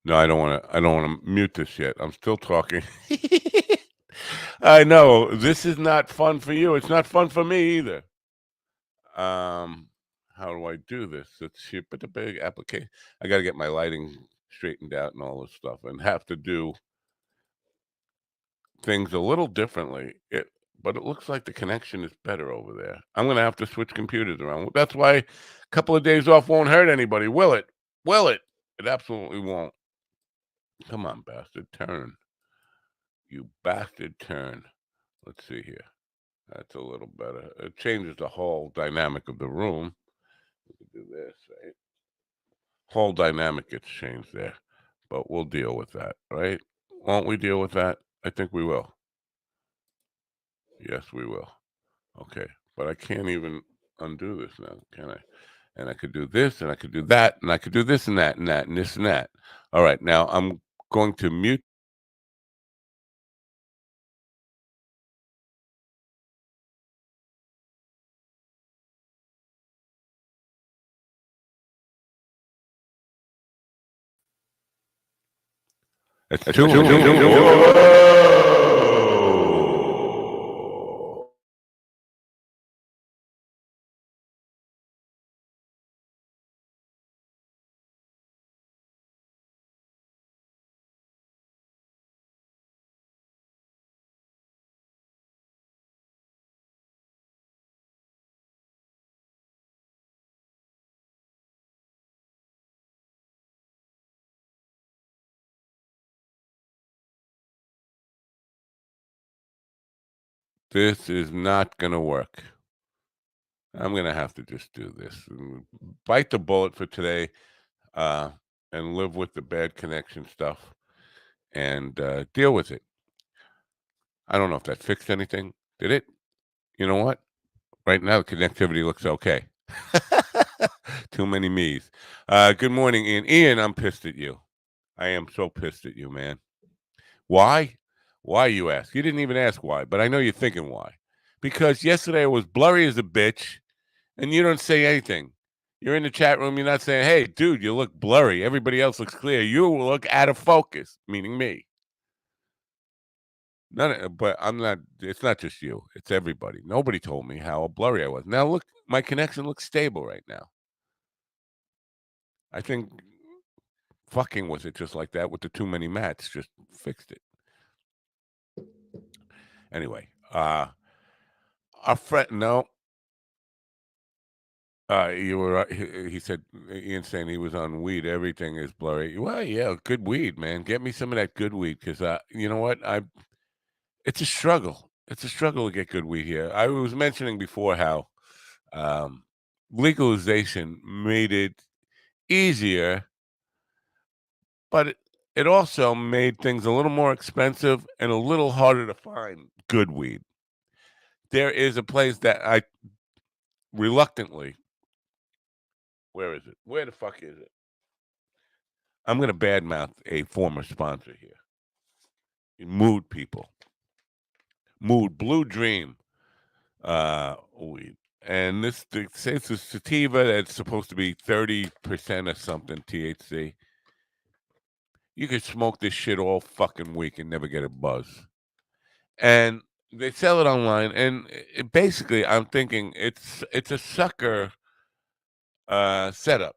No, I don't want to. I don't want to mute this yet. I'm still talking. I know this is not fun for you. It's not fun for me either. How do I do this? Let's see. But the big application. I got to get my lighting straightened out and all this stuff, and have to do things a little differently. But it looks like the connection is better over there. I'm going to have to switch computers around. That's why a couple of days off won't hurt anybody, will it? Will it? It absolutely won't. Come on, bastard, turn. You bastard, turn. Let's see here. That's a little better. It changes the whole dynamic of the room. We can do this, right? Whole dynamic gets changed there. But we'll deal with that, right? Won't we deal with that? I think we will. Yes, we will. Okay, but I can't even undo this now, can I? And I could do this, and I could do that, and I could do this and that and that and this and that. All right, now I'm going to mute. It's too. This is not going to work. I'm going to have to just do this. Bite the bullet for today uh, and live with the bad connection stuff and deal with it. I don't know if that fixed anything. Did it? You know what? Right now, the connectivity looks okay. Too many me's. Good morning, Ian. Ian, I'm pissed at you. I am so pissed at you, man. Why? Why, you ask? You didn't even ask why, but I know you're thinking why. Because yesterday I was blurry as a bitch, and you don't say anything. You're in the chat room, you're not saying, hey, dude, you look blurry. Everybody else looks clear. You look out of focus, meaning me. But I'm not, it's not just you. It's everybody. Nobody told me how blurry I was. Now, look, my connection looks stable right now. I think fucking with it just like that with the too many mats just fixed it. Anyway, our friend, no, you were. He said, Ian saying he was on weed. Everything is blurry. Well, yeah, good weed, man. Get me some of that good weed, because you know what? It's a struggle. It's a struggle to get good weed here. I was mentioning before how legalization made it easier, but it also made things a little more expensive and a little harder to find good weed. There is a place that I reluctantly. Where is it? Where the fuck is it? I'm going to badmouth a former sponsor here. Mood people. Mood Blue Dream weed. And this it's a sativa that's supposed to be 30% or something THC. You could smoke this shit all fucking week and never get a buzz. And they sell it online, and basically I'm thinking it's a sucker setup.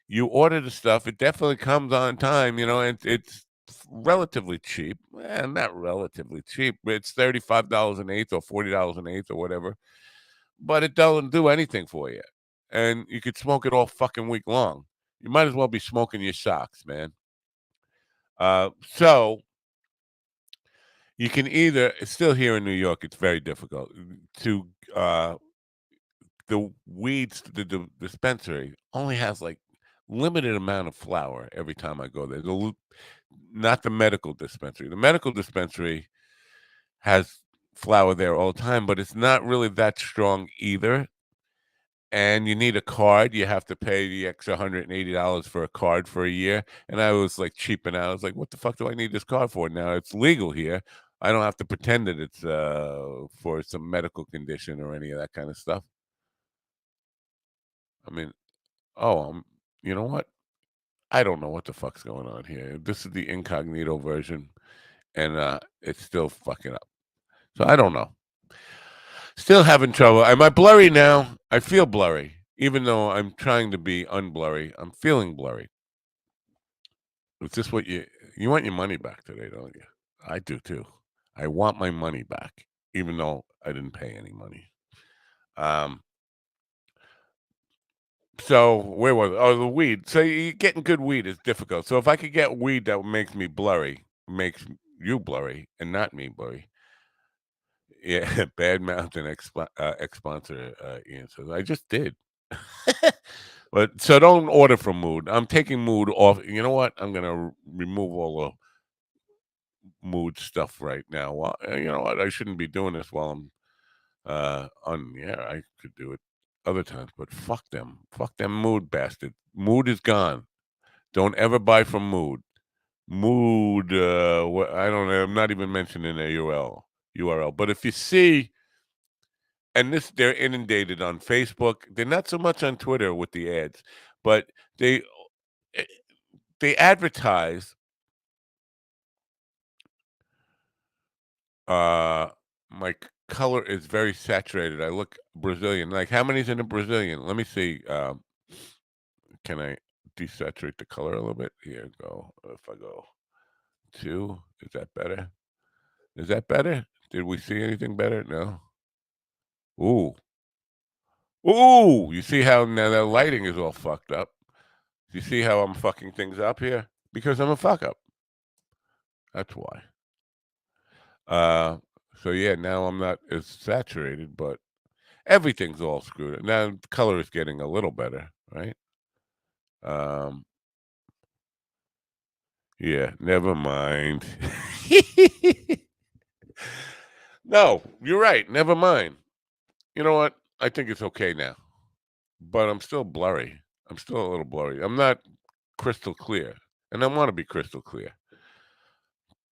You order the stuff, it definitely comes on time, and it's relatively cheap. Not relatively cheap, but it's $35 an eighth or $40 an eighth or whatever. But it doesn't do anything for you. And you could smoke it all fucking week long. You might as well be smoking your socks, man. So you can either, it's still here in New York, it's very difficult to the weeds, the dispensary only has like limited amount of flour every time I go there. Not the medical dispensary. The medical dispensary has flour there all the time, but it's not really that strong either. And you need a card. You have to pay the extra $180 for a card for a year. And I was like cheaping out. I was like, what the fuck do I need this card for? Now it's legal here. I don't have to pretend that it's for some medical condition or any of that kind of stuff. I mean, you know what? I don't know what the fuck's going on here. This is the incognito version, and it's still fucking up. So I don't know. Still having trouble. Am I blurry now? I feel blurry. Even though I'm trying to be unblurry, I'm feeling blurry. Is this what you want your money back today, don't you? I do too. I want my money back, even though I didn't pay any money. So where was it? Oh, the weed. So getting good weed is difficult. So if I could get weed that makes me blurry, makes you blurry and not me blurry. Yeah, bad mouth and ex-sponsor Ian says, I just did. But so don't order from Mood. I'm taking Mood off. You know what? I'm gonna remove all the Mood stuff right now. Well, you know what? I shouldn't be doing this while I'm I could do it other times, but fuck them. Fuck them Mood bastard. Mood is gone. Don't ever buy from Mood. Mood, I don't know, I'm not even mentioning a URL. But if you see, and they're inundated on Facebook. They're not so much on Twitter with the ads, but they advertise my color is very saturated. I look Brazilian. Like, how many's in a Brazilian? Let me see. Can I desaturate the color a little bit? Here, go. If I go 2, is that better? Is that better? Did we see anything better? No. Ooh. Ooh, you see how now that lighting is all fucked up? You see how I'm fucking things up here? Because I'm a fuck up. That's why. So yeah, now I'm not as saturated, but everything's all screwed up. Now the color is getting a little better, right? Yeah, never mind. No, you're right. Never mind. You know what? I think it's okay now, but I'm still blurry. I'm still a little blurry. I'm not crystal clear, and I want to be crystal clear,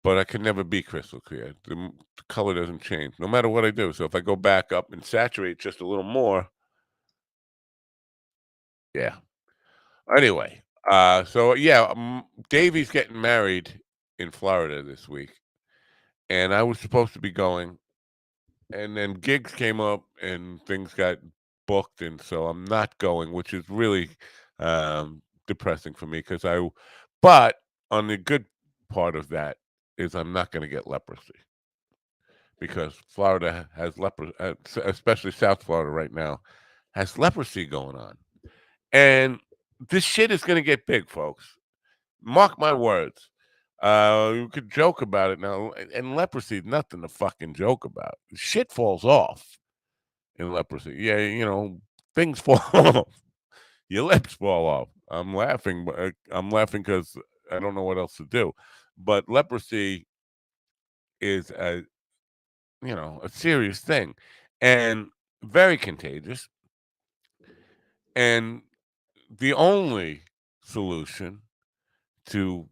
but I can never be crystal clear. The color doesn't change no matter what I do. So if I go back up and saturate just a little more, yeah. Anyway, so yeah, Davey's getting married in Florida this week, and I was supposed to be going, and then gigs came up and things got booked, and so I'm not going, which is really depressing for me because but on the good part of that is I'm not going to get leprosy because Florida has especially South Florida right now has leprosy going on, and this shit is going to get big, folks. Mark my words. You could joke about it now, and leprosy is nothing to fucking joke about. Shit falls off in leprosy. Yeah, things fall off. Your lips fall off. I'm laughing, but I'm laughing because I don't know what else to do. But leprosy is a serious thing, and very contagious. And the only solution to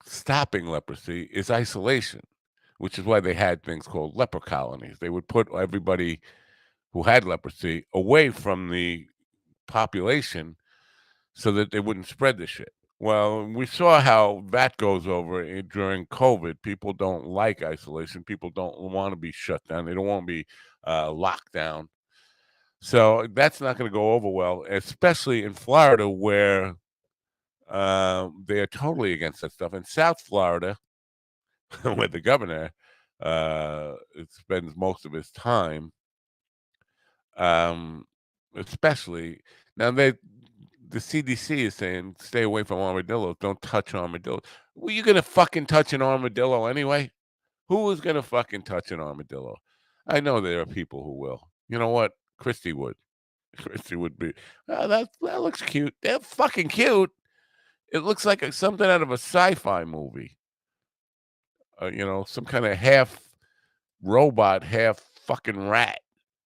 stopping leprosy is isolation, which is why they had things called leper colonies. They would put everybody who had leprosy away from the population so that they wouldn't spread the shit. Well, we saw how that goes over during COVID. People don't like isolation. People don't want to be shut down. They don't want to be locked down. So that's not going to go over well, especially in Florida where they are totally against that stuff. In South Florida, where the governor spends most of his time, especially now the CDC is saying stay away from armadillos. Don't touch armadillos. Well, you gonna fucking touch an armadillo anyway? Who is gonna fucking touch an armadillo? I know there are people who will. You know what? Christy would. Christy would be. Oh, that looks cute. They're fucking cute. It looks like something out of a sci-fi movie. Some kind of half robot, half fucking rat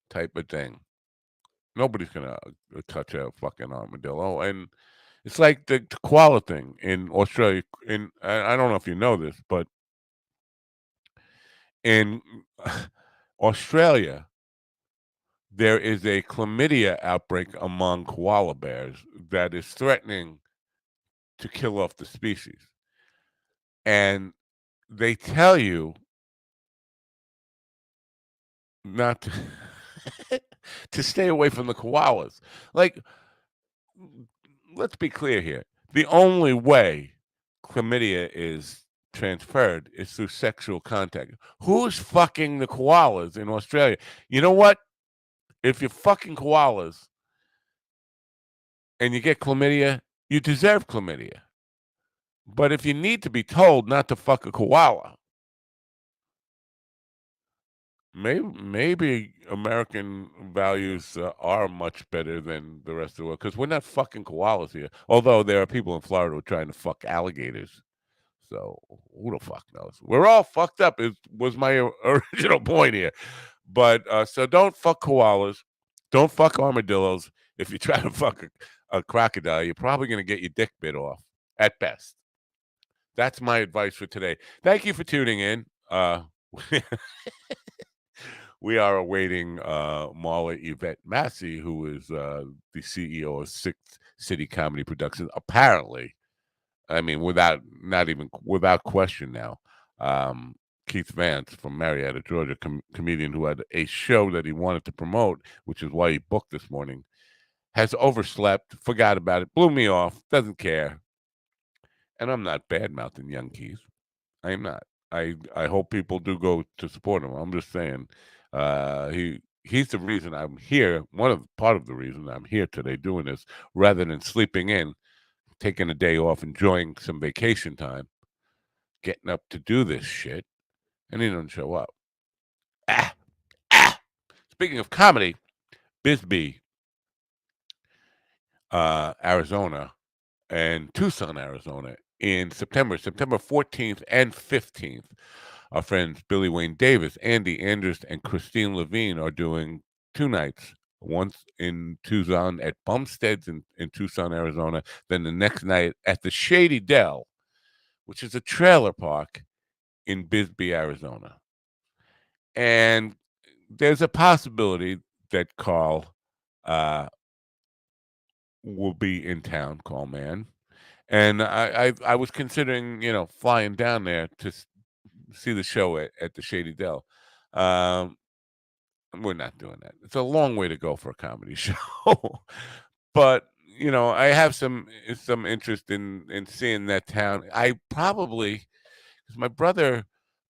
type of thing. Nobody's gonna touch a fucking armadillo, and it's like the koala thing in Australia. I don't know if you know this, but in Australia, there is a chlamydia outbreak among koala bears that is threatening to kill off the species, and they tell you not to to stay away from the koalas. Like, let's be clear here. The only way chlamydia is transferred is through sexual contact. Who's fucking the koalas in Australia? You know what? If you're fucking koalas and you get chlamydia, you deserve chlamydia. But if you need to be told not to fuck a koala, maybe American values are much better than the rest of the world because we're not fucking koalas here. Although there are people in Florida who are trying to fuck alligators. So who the fuck knows? We're all fucked up. It was my original point here. But so don't fuck koalas, don't fuck armadillos. If you try to fuck a crocodile, you're probably going to get your dick bit off at best. That's my advice for today. Thank you for tuning in. We are awaiting Marla Yvette Massey, who is the CEO of Sixth City Comedy Productions. Apparently, I mean, without question now. Keith Vance from Marietta, Georgia, comedian who had a show that he wanted to promote, which is why he booked this morning, has overslept, forgot about it, blew me off, doesn't care. And I'm not bad mouthing young Keith. I am not. I hope people do go to support him. I'm just saying, he's the reason I'm here. Part of the reason I'm here today doing this, rather than sleeping in, taking a day off, enjoying some vacation time, getting up to do this shit, and he doesn't show up. Speaking of comedy, Bisbee, Arizona, and Tucson, Arizona, in September 14th and 15th. Our friends Billy Wayne Davis, Andy Andrews, and Christine Levine are doing 2 nights. Once in Tucson at Bumstead's in Tucson, Arizona. Then the next night at the Shady Dell, which is a trailer park in Bisbee, Arizona. And there's a possibility that Carl will be in town, Carl Mann. And I was considering, flying down there to see the show at the Shady Dell. We're not doing that. It's a long way to go for a comedy show. But, I have some interest in seeing that town. I probably, because my brother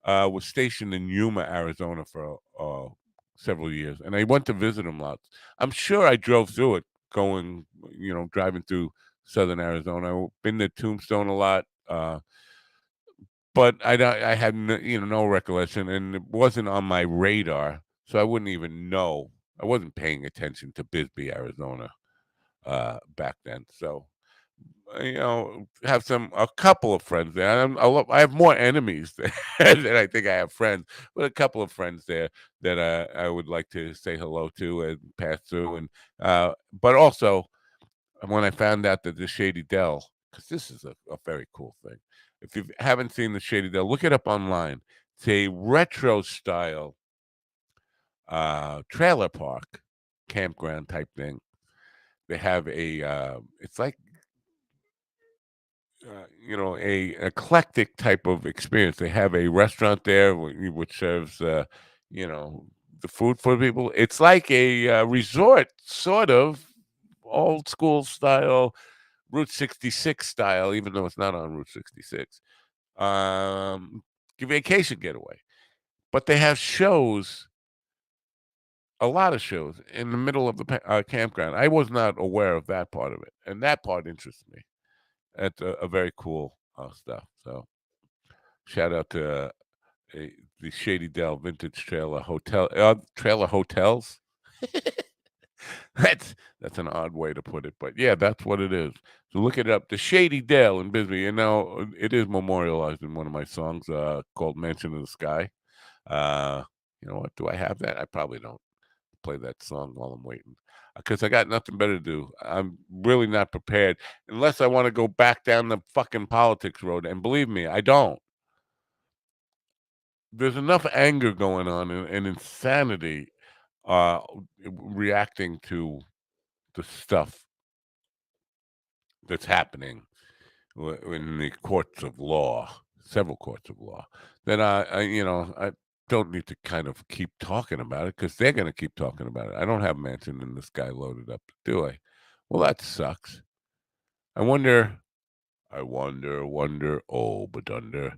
was stationed in Yuma, Arizona for several years, and I went to visit him lots. I'm sure I drove through it driving through southern Arizona. I've been to Tombstone a lot. But I had no recollection, and it wasn't on my radar, so I wouldn't even know. I wasn't paying attention to Bisbee, Arizona, back then. So, have a couple of friends there. I have more enemies there than I think I have friends, but a couple of friends there that I would like to say hello to and pass through. And but also, when I found out that the Shady Dell, because this is a very cool thing. If you haven't seen the Shady Dell, look it up online. It's a retro style trailer park, campground type thing. They have it's like, a eclectic type of experience. They have a restaurant there which serves, the food for people. It's like a resort, sort of old school style, Route 66 style, even though it's not on Route 66. Vacation getaway. But they have shows, a lot of shows in the middle of the campground. I was not aware of that part of it, and that part interests me. That's a very cool stuff. So shout out to the Shady Dell Vintage Trailer Hotels. That's an odd way to put it, but yeah, that's what it is. So look it up. The Shady Dell in Bisbee. And now it is memorialized in one of my songs called Mansion in the Sky. You know what? Do I have that? I probably don't play that song while I'm waiting because I got nothing better to do. I'm really not prepared unless I want to go back down the fucking politics road. And believe me, I don't. There's enough anger going on and insanity reacting to the stuff that's happening in the courts of law, several courts of law, that I don't need to kind of keep talking about it because they're going to keep talking about it. I don't have Mansion in the Sky loaded up, do I? Well, that sucks. I wonder, oh, but under.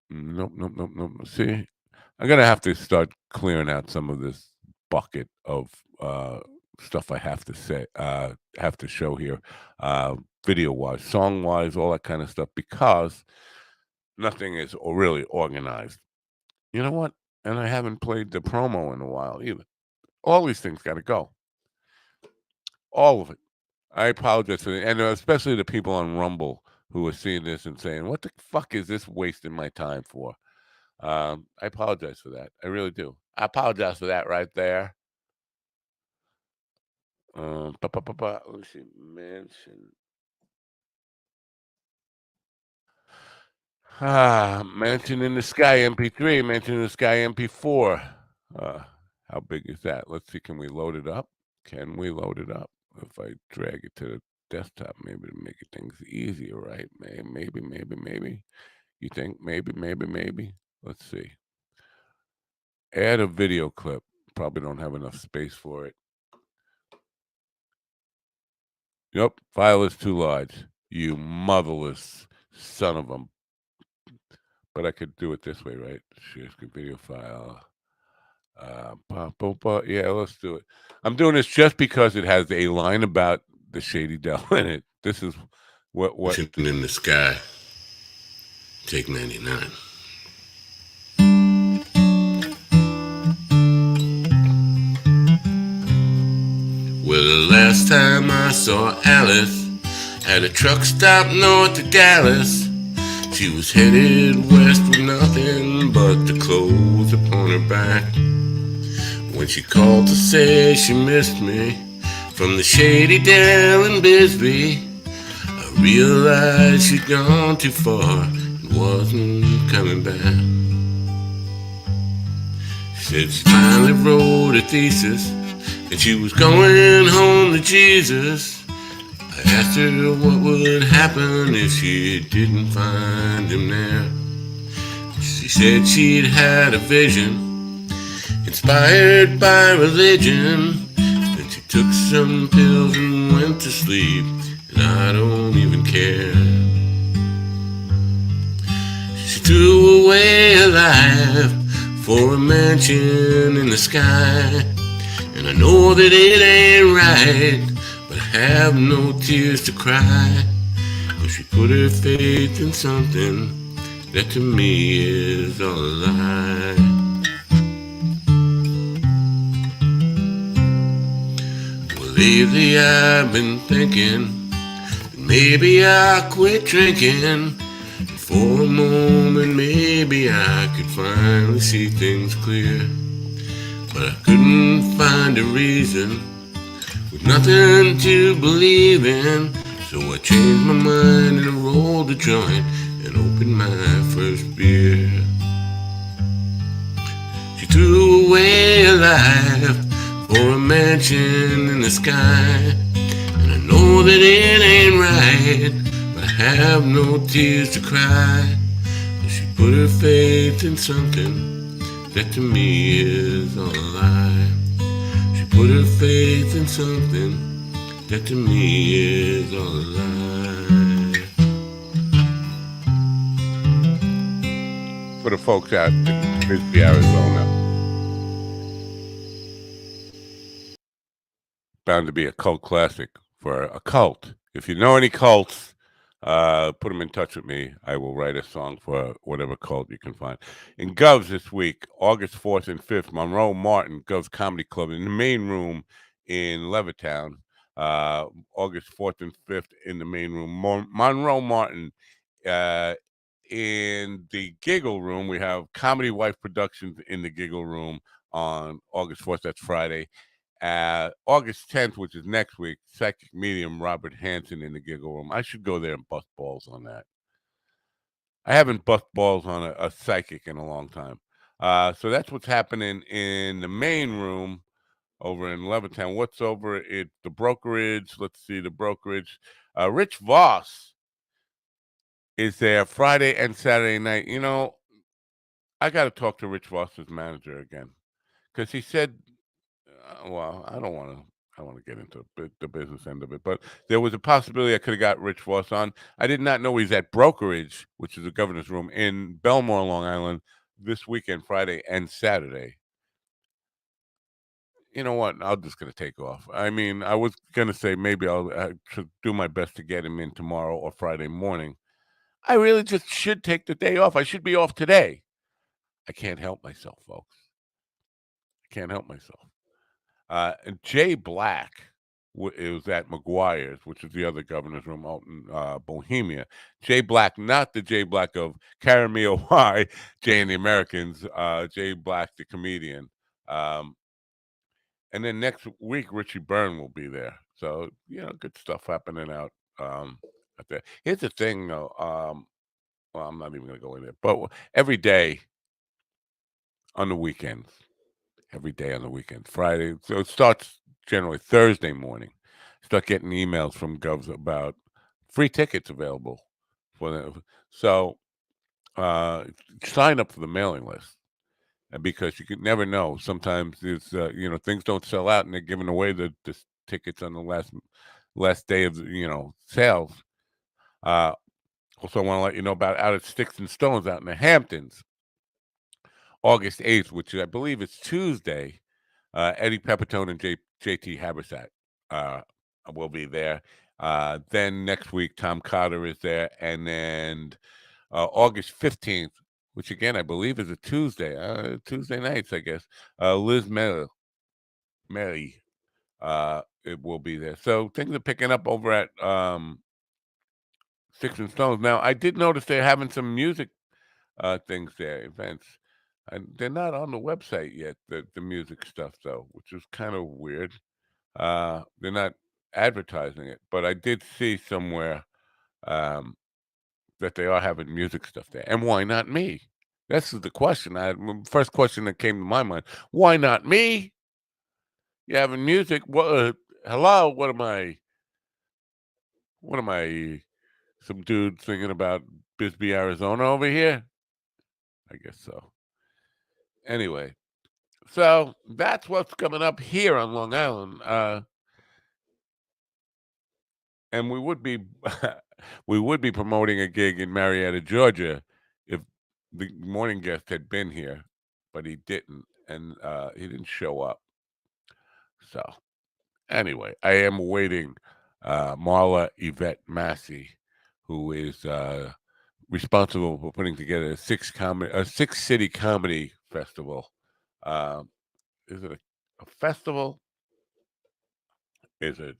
Nope. See, I'm gonna have to start clearing out some of this bucket of stuff I have to have to show here, video wise, song wise, all that kind of stuff, because nothing is really organized. You know what? And I haven't played the promo in a while either. All these things got to go. All of it. I apologize for and especially the people on Rumble who are seeing this and saying, "What the fuck is this wasting my time for?" I apologize for that. I really do. I apologize for that right there. Let's see, mention. Mansion in the Sky MP3, Mansion in the Sky MP4. Uh, how big is that? Let's see. Can we load it up? Can we load it up? If I drag it to the desktop, maybe to make things easier, right? Maybe. You think maybe? Let's see. Add a video clip. Probably don't have enough space for it. Yep, file is too large. You motherless son of a. But I could do it this way, right? Share screen video file. Yeah, let's do it. I'm doing this just because it has a line about the Shady Dell in it. This is what In the Sky. Take 99. Well, the last time I saw Alice at a truck stop north of Dallas, she was headed west with nothing but the clothes upon her back. When she called to say she missed me from the Shady Dell in Bisbee, I realized she'd gone too far and wasn't coming back. She said she finally wrote a thesis and she was going home to Jesus. I asked her what would happen if she didn't find him there. She said she'd had a vision inspired by religion. Then she took some pills and went to sleep, and I don't even care. She threw away her life for a mansion in the sky, and I know that it ain't right, but I have no tears to cry, 'cause she put her faith in something that to me is all a lie. Well, lately I've been thinking that maybe I'll quit drinking, and for a moment maybe I could finally see things clear. But I couldn't find a reason, with nothing to believe in, so I changed my mind and I rolled a joint and opened my first beer. She threw away her life for a mansion in the sky, and I know that it ain't right, but I have no tears to cry. She put her faith in something that to me is all a lie. She put her faith in something that to me is all a lie. for the folks out in Bisbee, Arizona. Bound to be a cult classic for a cult. If you know any cults, put them in touch with me. I will write a song for whatever cult you can find. In Govs this week, August 4th and 5th, Monroe Martin Govs Comedy Club in the main room in Levittown. August 4th and 5th in the main room. Monroe Martin. In the Giggle Room, we have Comedy Wife Productions in the Giggle Room on August 4th. That's Friday. August 10th, which is next week, psychic medium Robert Hansen in the Giggle Room. I should go there and bust balls on that. I haven't bust balls on a psychic in a long time. So that's what's happening in the main room over in Levittown. What's over at the brokerage? Let's see, the brokerage. Rich Voss is there Friday and Saturday night. You know, I got to talk to Rich Voss's manager again, because he said, well, I don't want to get into the business end of it, but there was a possibility I could have got Rich Voss on. I did not know he's at Brokerage, which is the Governor's Room in Belmore, Long Island, this weekend, Friday and Saturday. You know what? I'm just going to take off. I mean, I was going to say maybe I should do my best to get him in tomorrow or Friday morning. I really just should take the day off. I should be off today. I can't help myself, folks. I can't help myself. And Jay Black It was at McGuire's, which is the other governor's room out in Bohemia. Jay Black, not the Jay Black of Carry Me Away, Jay and the Americans, Jay Black, the comedian. And then next week, Richie Byrne will be there. So, good stuff happening out there. Here's the thing, though. Well, I'm not even going to go in there, but every day on the weekends, Friday. So it starts generally Thursday morning. Start getting emails from Govs about free tickets available for them. So sign up for the mailing list. And because you can never know. Sometimes it's things don't sell out, and they're giving away the tickets on the last day of sales. Also, I want to let you know about out at Sticks and Stones out in the Hamptons, August 8th, which I believe is Tuesday. Eddie Pepitone and JT Habersat will be there. Then next week, Tom Carter is there, and then August 15th, which again I believe is a Tuesday, Tuesday nights, I guess. Liz Mary, it will be there. So things are picking up over at Sticks and Stones. Now I did notice they're having some music things there, events. And they're not on the website yet, the music stuff though, which is kind of weird. They're not advertising it, but I did see somewhere that they are having music stuff there. And why not me? This is the question. First question that came to my mind. Why not me? You having music? What? Hello? What am I? What am I? Some dude singing about Bisbee, Arizona over here? I guess so. Anyway, so that's what's coming up here on Long Island. And we would be we would be promoting a gig in Marietta, Georgia, if the morning guest had been here, but he didn't, and he didn't show up. So anyway, I am awaiting Marla Yvette Massey, who is responsible for putting together a six city comedy festival. Is it a festival? Is it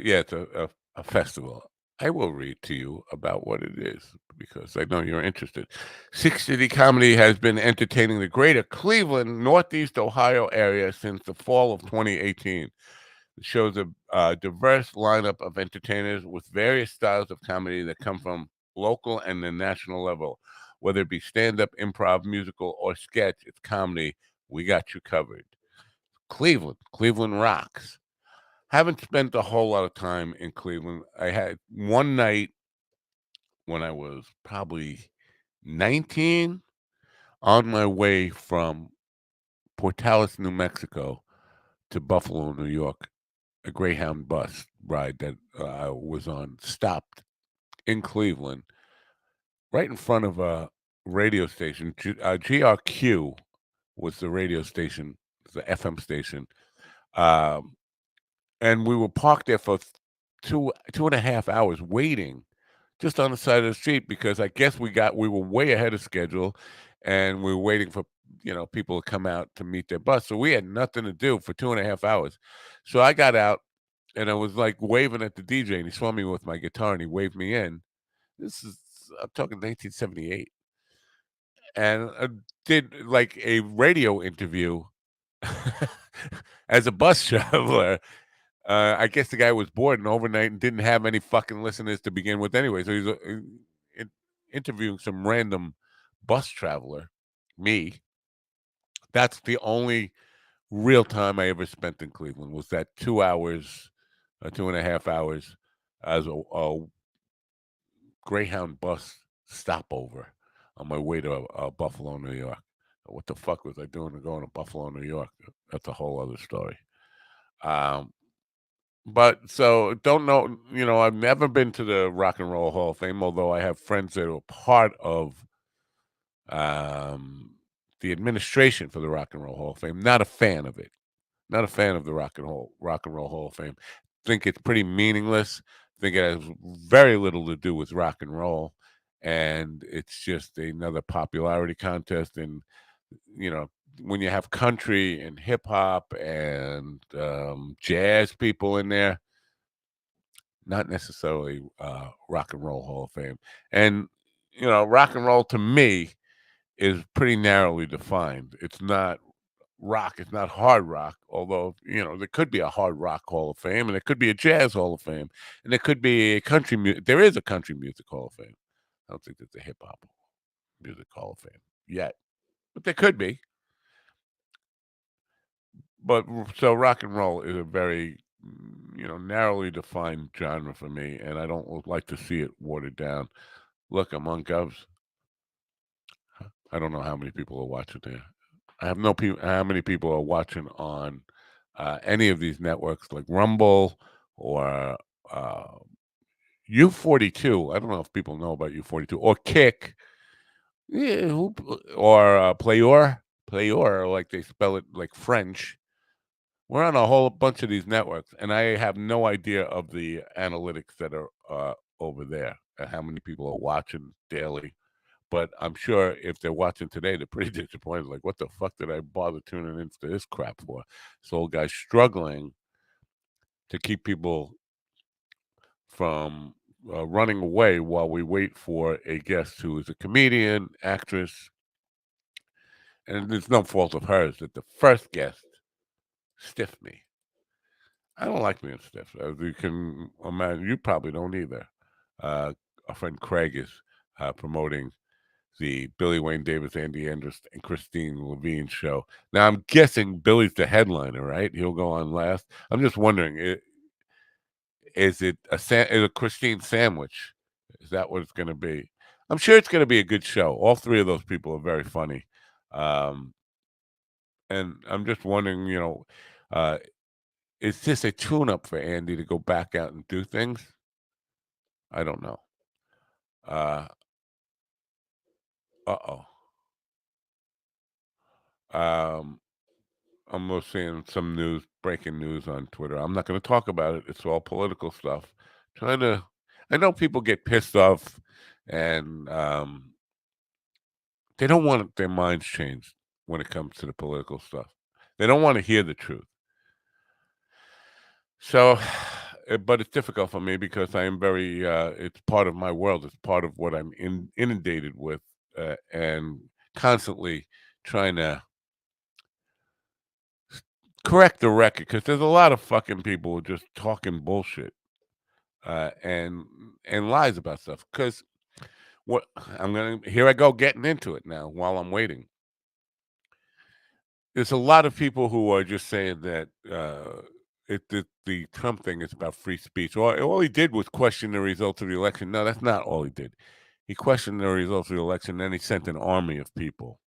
yeah, it's a festival. I will read to you about what it is because I know you're interested. Six City Comedy has been entertaining the greater Cleveland, Northeast Ohio area since the fall of 2018. It shows a diverse lineup of entertainers with various styles of comedy that come from local and the national level. Whether it be stand-up, improv, musical, or sketch, it's comedy. We got you covered. Cleveland rocks. Haven't spent a whole lot of time in Cleveland. I had one night when I was probably 19 on my way from Portales, New Mexico to Buffalo, New York. A Greyhound bus ride that I was on stopped in Cleveland right in front of a radio station. GRQ was the radio station, the FM station. And we were parked there for 2.5 hours waiting just on the side of the street because I guess we were way ahead of schedule and we were waiting for people to come out to meet their bus. So we had nothing to do for 2.5 hours. So I got out and I was like waving at the DJ and he saw me with my guitar and he waved me in. I'm talking 1978. And I did like a radio interview as a bus traveler. I guess the guy was bored and overnight and didn't have any fucking listeners to begin with anyway. So he's interviewing some random bus traveler, me. That's the only real time I ever spent in Cleveland was that 2 hours, 2.5 hours as a Greyhound bus stopover on my way to Buffalo, New York. What the fuck was I doing going to Buffalo, New York? That's a whole other story. But so don't know, I've never been to the Rock and Roll Hall of Fame, although I have friends that are part of the administration for the Rock and Roll Hall of Fame. Not a fan of it. Not a fan of the Rock and Roll Hall of Fame. Think it's pretty meaningless. Think it has very little to do with rock and roll, and it's just another popularity contest. And when you have country and hip hop and jazz people in there, not necessarily rock and roll Hall of Fame. And rock and roll to me is pretty narrowly defined. It's not rock, it's not hard rock, although there could be a hard rock Hall of Fame, and there could be a jazz Hall of Fame, and there could be a country music. There is a country music Hall of Fame. I don't think there's a hip hop music Hall of Fame yet, but there could be. But so rock and roll is a very narrowly defined genre for me, and I don't like to see it watered down. Look, I'm on Govs. I don't know how many people are watching there. I have no people. How many people are watching on any of these networks like Rumble or U42? I don't know if people know about U42 or Kick. Yeah, or Playor, like they spell it like French. We're on a whole bunch of these networks, and I have no idea of the analytics that are over there and how many people are watching daily. But I'm sure if they're watching today, they're pretty disappointed. Like, what the fuck did I bother tuning into this crap for? This old guy's struggling to keep people from running away while we wait for a guest who is a comedian, actress, and it's no fault of hers that the first guest stiffed me. I don't like being stiff, as you can imagine. You probably don't either. Our friend Craig is promoting the Billy Wayne Davis, Andy Andrews, and Christine Levine show. Now, I'm guessing Billy's the headliner, right? He'll go on last. I'm just wondering, is it a Christine sandwich? Is that what it's going to be? I'm sure it's going to be a good show. All three of those people are very funny. And I'm just wondering, is this a tune-up for Andy to go back out and do things? I don't know. Uh-oh. I'm seeing some breaking news on Twitter. I'm not going to talk about it. It's all political stuff. I know people get pissed off, and they don't want their minds changed when it comes to the political stuff. They don't want to hear the truth. So, but it's difficult for me because I am very. It's part of my world. It's part of what I'm inundated with, and constantly trying to correct the record, because there's a lot of fucking people just talking bullshit and lies about stuff. Because what here I go getting into it now while I'm waiting. There's a lot of people who are just saying that the Trump thing is about free speech. All he did was question the results of the election. No, that's not all he did. He questioned the results of the election, then he sent an army of people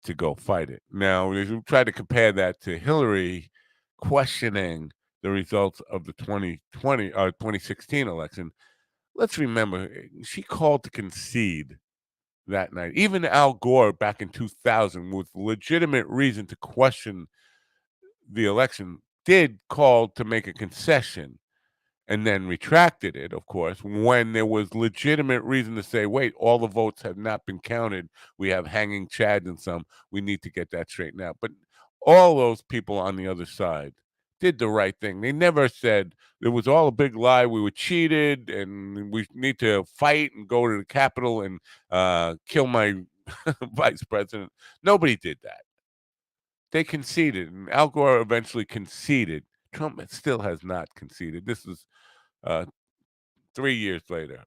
to go fight it. Now, if you try to compare that to Hillary questioning the results of the 2016 election, let's remember she called to concede that night. Even Al Gore back in 2000, with legitimate reason to question the election, did call to make a concession and then retracted it, of course, when there was legitimate reason to say, wait, all the votes have not been counted. We have hanging chads and some. We need to get that straightened out. But all those people on the other side did the right thing. They never said it was all a big lie. We were cheated and we need to fight and go to the Capitol and kill my vice president. Nobody did that. They conceded, and Al Gore eventually conceded. Trump still has not conceded. This is 3 years later,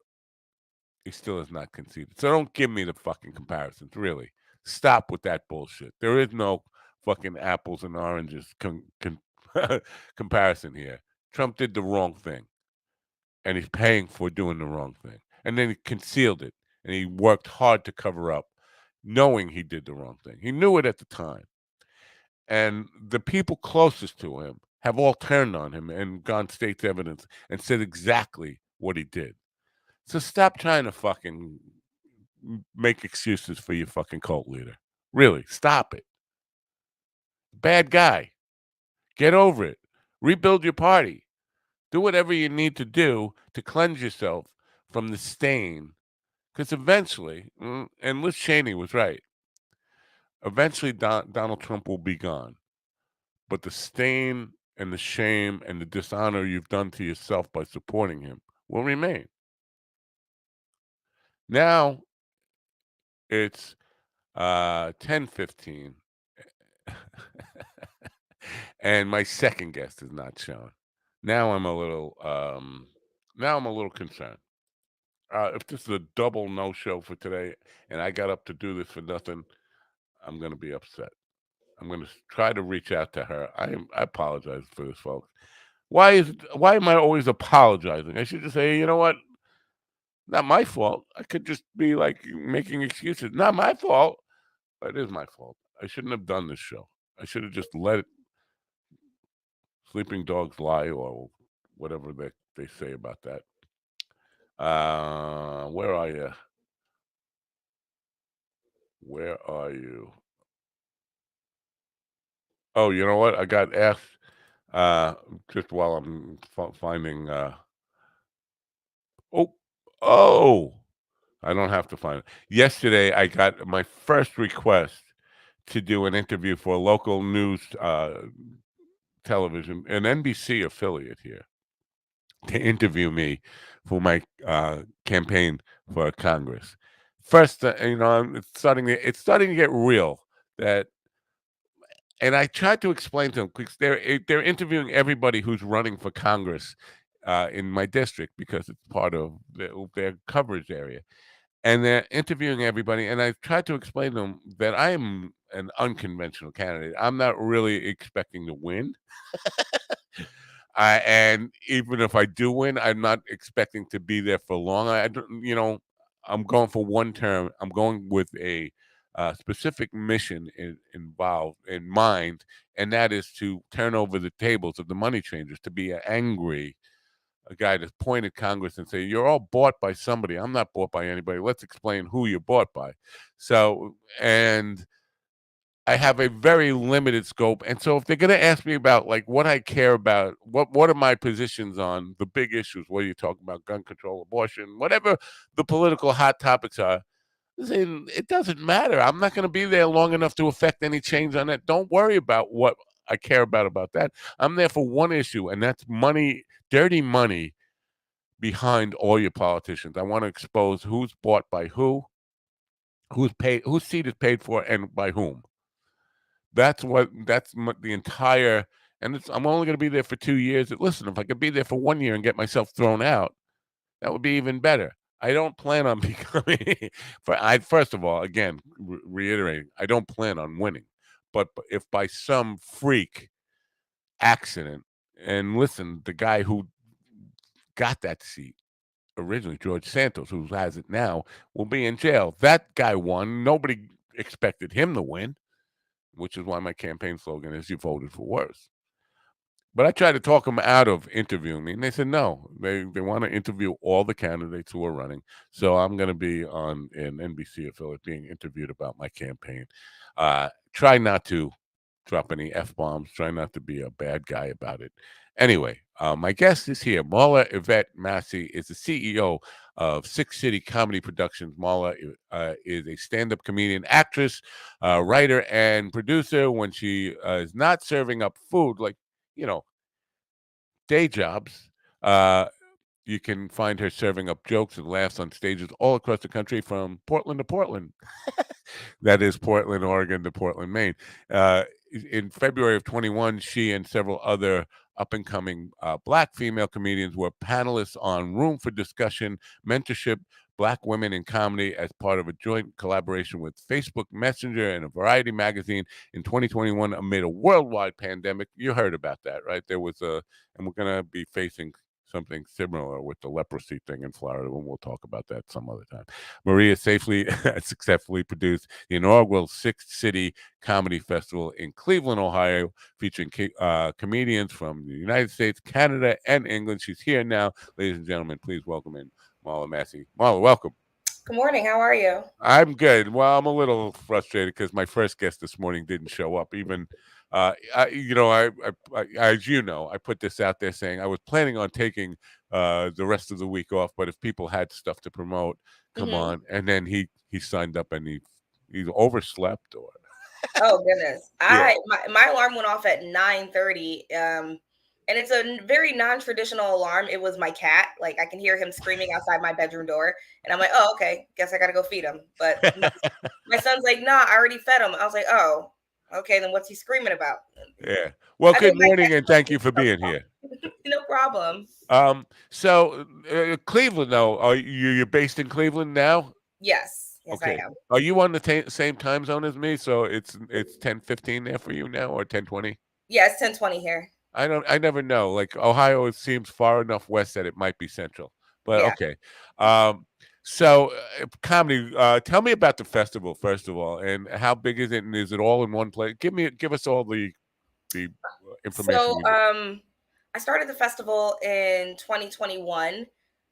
he still has not conceded. So don't give me the fucking comparisons, really. Stop with that bullshit. There is no fucking apples and oranges comparison here. Trump did the wrong thing, and he's paying for doing the wrong thing. And then he concealed it, and he worked hard to cover up, knowing he did the wrong thing. He knew it at the time. And the people closest to him have all turned on him and gone state's evidence and said exactly what he did. So stop trying to fucking make excuses for your fucking cult leader. Really, stop it. Bad guy. Get over it. Rebuild your party. Do whatever you need to do to cleanse yourself from the stain. Because eventually, and Liz Cheney was right, Eventually, Donald Trump will be gone, but the stain and the shame and the dishonor you've done to yourself by supporting him will remain. Now it's 10:15, and my second guest is not shown. Now I'm a little concerned. If this is a double no show for today, and I got up to do this for nothing, I'm going to be upset. I'm going to try to reach out to her. I apologize for this, folks. Why am I always apologizing? I should just say, you know what? Not my fault. I could just be like making excuses. Not my fault. But it is my fault. I shouldn't have done this show. I should have just let sleeping dogs lie, or whatever they say about that. Where are you? Where are you? Oh, you know what? I got asked uh, just while I'm finding. Oh, oh! I don't have to find it. Yesterday, I got my first request to do an interview for a local news television, an NBC affiliate here, to interview me for my campaign for Congress. First, it's starting to get real. That, and I tried to explain to them, because they're interviewing everybody who's running for Congress in my district, because it's part of their coverage area, and they're interviewing everybody. And I tried to explain to them that I am an unconventional candidate. I'm not really expecting to win. And even if I do win, I'm not expecting to be there for long. I'm going for one term. I'm going with a specific mission involved in mind, and that is to turn over the tables of the money changers, to be angry, a guy to point at Congress and say, "You're all bought by somebody. I'm not bought by anybody. Let's explain who you're bought by." So, and I have a very limited scope, and so if they're going to ask me about like what I care about, what are my positions on the big issues, what are you talking about, gun control, abortion, whatever the political hot topics are, then it doesn't matter. I'm not going to be there long enough to affect any change on that. Don't worry about what I care about that. I'm there for one issue, and that's money, dirty money behind all your politicians. I want to expose who's bought by who's paid, whose seat is paid for, and by whom. The entire, and I'm only going to be there for 2 years. Listen, if I could be there for 1 year and get myself thrown out, that would be even better. I don't plan on becoming. First of all, again, reiterating, I don't plan on winning. But if by some freak accident, and listen, the guy who got that seat originally, George Santos, who has it now, will be in jail. That guy won. Nobody expected him to win, which is why my campaign slogan is "You voted for worse." But I tried to talk them out of interviewing me, and they said no. They want to interview all the candidates who are running. So I'm going to be on an NBC affiliate being interviewed about my campaign. Try not to drop any F-bombs. Try not to be a bad guy about it. Anyway, my guest is here. Marla Yvette Massey is the CEO of Six City Comedy Productions. Marla is a stand-up comedian, actress, writer, and producer. When she is not serving up food, like, day jobs, you can find her serving up jokes and laughs on stages all across the country, from Portland to Portland. That is Portland, Oregon to Portland, Maine. In February of 21, she and several other up-and-coming Black female comedians were panelists on Room for Discussion, Mentorship, Black Women in Comedy, as part of a joint collaboration with Facebook Messenger and a Variety magazine in 2021 amid a worldwide pandemic. You heard about that, right? And we're going to be facing something similar with the leprosy thing in Florida, and we'll talk about that some other time. Maria successfully produced the inaugural Sixth City Comedy Festival in Cleveland, Ohio, featuring comedians from the United States, Canada, and England. She's here now. Ladies and gentlemen, please welcome in Marla Massey. Marla, welcome. Good morning. How are you? I'm good. Well, I'm a little frustrated because my first guest this morning didn't show up. Even, as you know, I put this out there saying I was planning on taking the rest of the week off, but if people had stuff to promote, come on. And then he signed up, and he overslept, or Oh goodness. Yeah. My alarm went off at 9:30. And it's a very non-traditional alarm. It was my cat. Like I can hear him screaming outside my bedroom door. And I'm like, oh, okay. Guess I gotta go feed him. But my son's like, nah, I already fed him. I was like, oh, okay, then what's he screaming about? Yeah. Well, I think good my morning, cat and thank you for being here. no problem. So Cleveland, though, you're based in Cleveland now? Yes. Yes, I Okay. am. Are you on the same time zone as me? So it's 10:15 there for you now, or 10:20? Yeah, it's 10:20 here. I never know. Like Ohio, it seems far enough west that it might be central. But Yeah. okay. Um, so comedy. Tell me about the festival first of all, and how big is it? And is it all in one place? Give us all the information So, you. I started the festival in 2021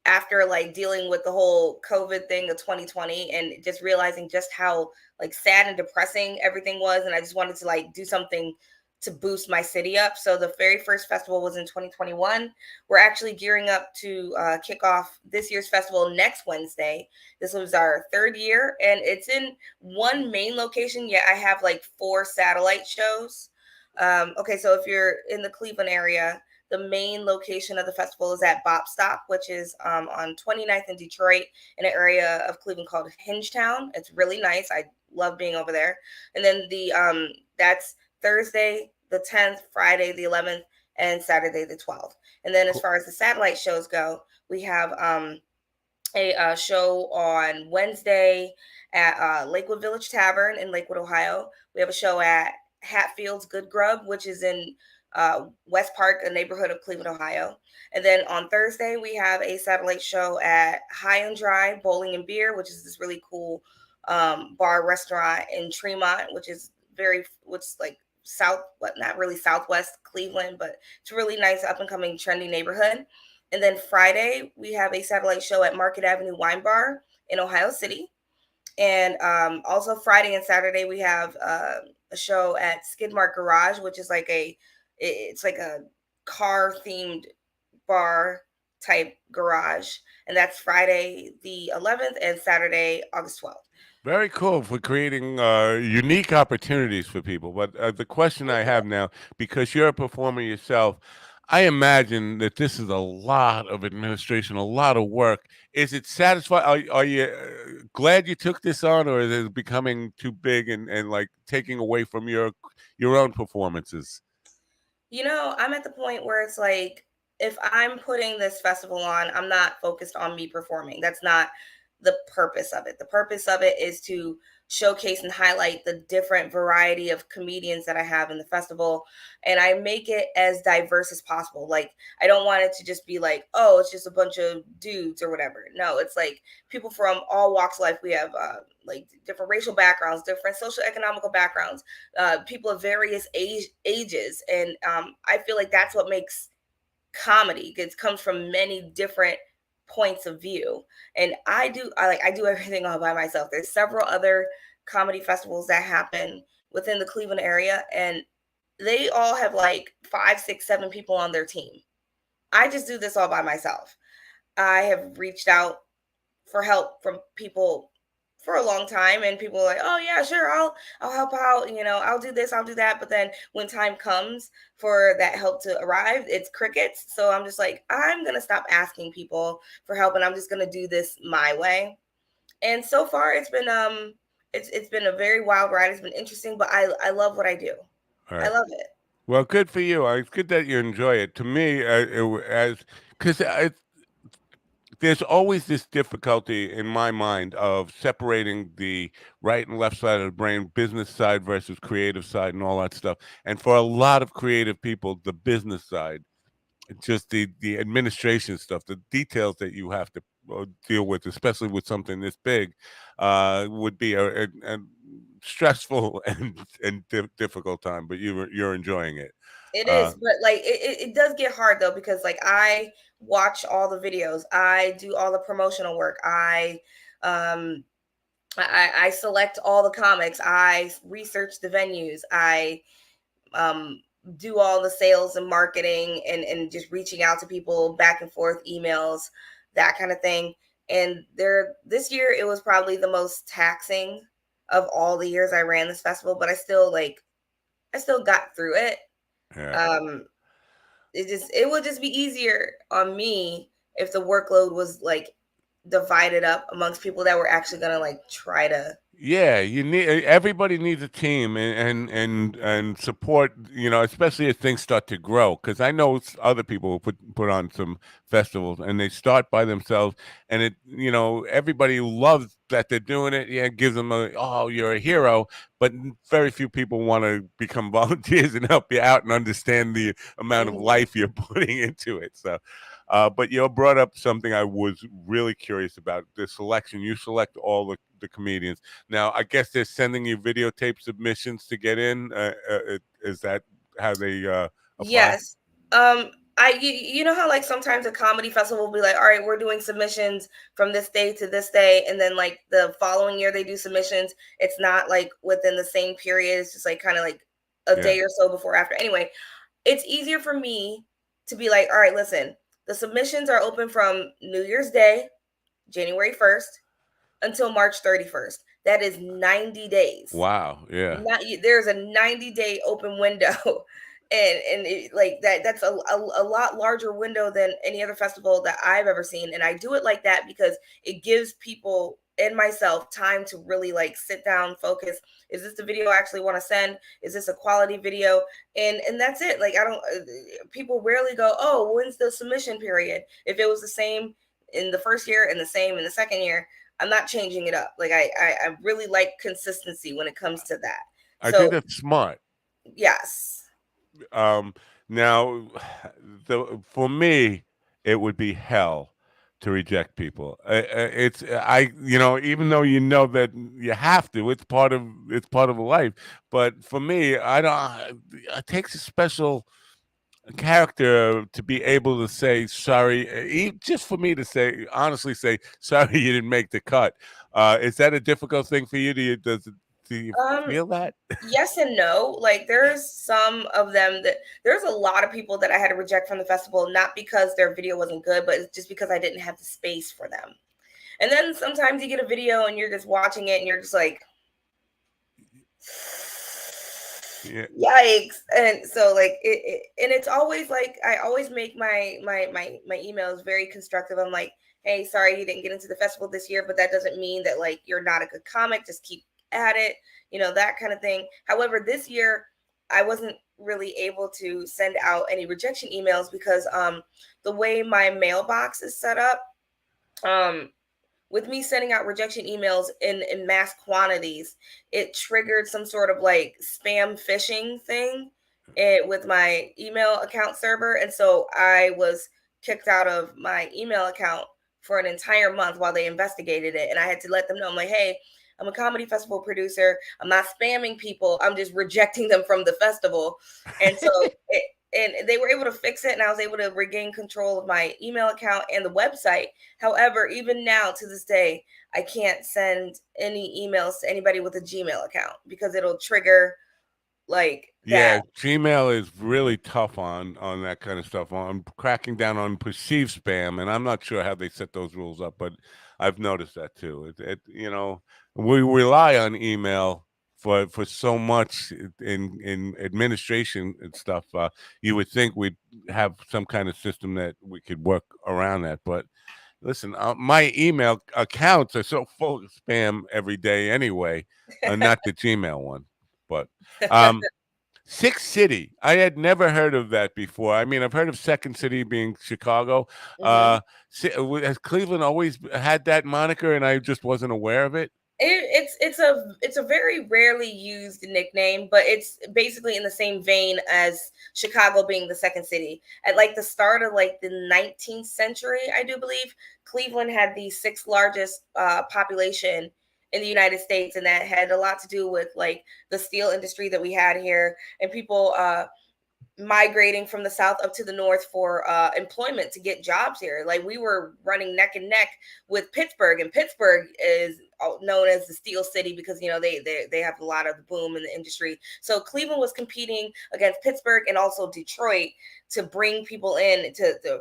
after like dealing with the whole COVID thing of 2020 and just realizing just how like sad and depressing everything was. And I just wanted to like do something to boost my city up. So the very first festival was in 2021. We're actually gearing up to kick off this year's festival next Wednesday. This was our third year and it's in one main location. Yet I have like 4 satellite shows. Okay, so if you're in the Cleveland area, the main location of the festival is at Bop Stop, which is on 29th in Detroit, in an area of Cleveland called Hingetown. It's really nice. I love being over there. And then that's Thursday the 10th, Friday the 11th, and Saturday the 12th. And then as far as the satellite shows go, we have a show on Wednesday at Lakewood Village Tavern in Lakewood, Ohio. We have a show at Hatfield's Good Grub, which is in West Park, a neighborhood of Cleveland, Ohio. And then on Thursday, we have a satellite show at High and Dry Bowling and Beer, which is this really cool bar restaurant in Tremont, which is what's like not really southwest Cleveland, but it's a really nice up and coming trendy neighborhood. And then Friday, we have a satellite show at Market Avenue Wine Bar in Ohio City. And also Friday and Saturday, we have a show at Skidmark Garage, which is it's like a car themed bar type garage. And that's Friday the 11th and Saturday, August 12th. Very cool for creating unique opportunities for people. But the question I have now, because you're a performer yourself, I imagine that this is a lot of administration, a lot of work. Is it satisfying? Are you glad you took this on, or is it becoming too big and like taking away from your own performances? I'm at the point where it's like, if I'm putting this festival on, I'm not focused on me performing. That's not the purpose of it. The purpose of it is to showcase and highlight the different variety of comedians that I have in the festival. And I make it as diverse as possible. Like, I don't want it to just be like, oh, it's just a bunch of dudes or whatever. No, it's like people from all walks of life. We have like different racial backgrounds, different social economical backgrounds, people of various ages. And I feel like that's what makes comedy. It comes from many different points of view. And I do everything all by myself. There's several other comedy festivals that happen within the Cleveland area, and they all have like 5, 6, 7 people on their team. I just do this all by myself. I have reached out for help from people for a long time, and people are like, oh yeah, sure, I'll help out, I'll do this, I'll do that. But then when time comes for that help to arrive, it's crickets. So I'm just like, I'm gonna stop asking people for help, and I'm just gonna do this my way. And so far it's been a very wild ride. It's been interesting, but I love what I do. All I right. love it. Well, good for you. It's good that you enjoy it. To me, as because there's always this difficulty in my mind of separating the right and left side of the brain, business side versus creative side, and all that stuff. And for a lot of creative people, the business side, just the administration stuff, the details that you have to deal with, especially with something this big, would be a stressful and difficult time. But you're enjoying it. It Uh, is, but like it does get hard though, because like I watch all the videos, I do all the promotional work, um I select all the comics, I research the venues, I um do all the sales and marketing and just reaching out to people back and forth, emails, that kind of thing. And this year it was probably the most taxing of all the years I ran this festival, but I still got through it. Yeah. It would just be easier on me if the workload was like divided up amongst people that were actually gonna like try to. Yeah, you need everybody needs a team and support, especially as things start to grow. Because I know other people who put on some festivals and they start by themselves, and everybody loves that they're doing it. Yeah, it gives them oh, you're a hero, but very few people want to become volunteers and help you out and understand the amount of life you're putting into it. So, but you brought up something I was really curious about, the selection. You select all the comedians. Now, I guess they're sending you videotape submissions to get in. Is that how they apply? Yes. You know how like sometimes a comedy festival will be like, all right, we're doing submissions from this day to this day, and then like the following year they do submissions. It's not like within the same period. It's just like kind of like a Yeah. day or so before after. Anyway, it's easier for me to be like, all right, listen, the submissions are open from New Year's Day, January 1st, until March 31st. That is 90 days. Wow. Yeah. There's a 90-day open window. And it, like that's a lot larger window than any other festival that I've ever seen. And I do it like that because it gives people and myself time to really like sit down, focus. Is this the video I actually want to send? Is this a quality video? And that's it. Like I don't people rarely go, oh, when's the submission period? If it was the same in the first year and the same in the second year, I'm not changing it up. Like I really like consistency when it comes to that. I think So that's smart. yes. Now, for me, it would be hell to reject people. Even though that you have to, it's part of life. But for me, I don't. It takes a special character to be able to say sorry, just for me to honestly say sorry you didn't make the cut. Is that a difficult thing for you? Do you feel that? Yes and no. Like there's some of them that there's a lot of people that I had to reject from the festival, not because their video wasn't good, but it's just because I didn't have the space for them. And then sometimes you get a video and you're just watching it and you're just like, Yeah. yikes. And so like and it's always like I always make my emails very constructive. I'm like, hey, sorry you didn't get into the festival this year, but that doesn't mean that like you're not a good comic. Just keep at it, that kind of thing. However, this year I wasn't really able to send out any rejection emails because the way my mailbox is set up, with me sending out rejection emails in mass quantities, it triggered some sort of like spam phishing thing with my email account server. And so I was kicked out of my email account for an entire month while they investigated it. And I had to let them know, I'm like, hey, I'm a comedy festival producer. I'm not spamming people. I'm just rejecting them from the festival. And so and they were able to fix it, and I was able to regain control of my email account and the website. However, even now to this day, I can't send any emails to anybody with a Gmail account because it'll trigger like Yeah, that. Gmail is really tough on that kind of stuff, on cracking down on perceived spam, and I'm not sure how they set those rules up, but I've noticed that too. We rely on email for so much in administration and stuff. You would think we'd have some kind of system that we could work around that, but listen, my email accounts are so full of spam every day anyway, not the Gmail one, but. Six City. I had never heard of that before. I mean, I've heard of Second City being Chicago. Has Cleveland always had that moniker, and I just wasn't aware of it? It's a very rarely used nickname, but it's basically in the same vein as Chicago being the second city. At like the start of like the 19th century, I do believe Cleveland had the sixth largest population in the United States, and that had a lot to do with like the steel industry that we had here and people migrating from the south up to the north for employment to get jobs here. Like we were running neck and neck with Pittsburgh, and Pittsburgh is known as the steel city because they have a lot of boom in the industry. So Cleveland was competing against Pittsburgh and also Detroit to bring people in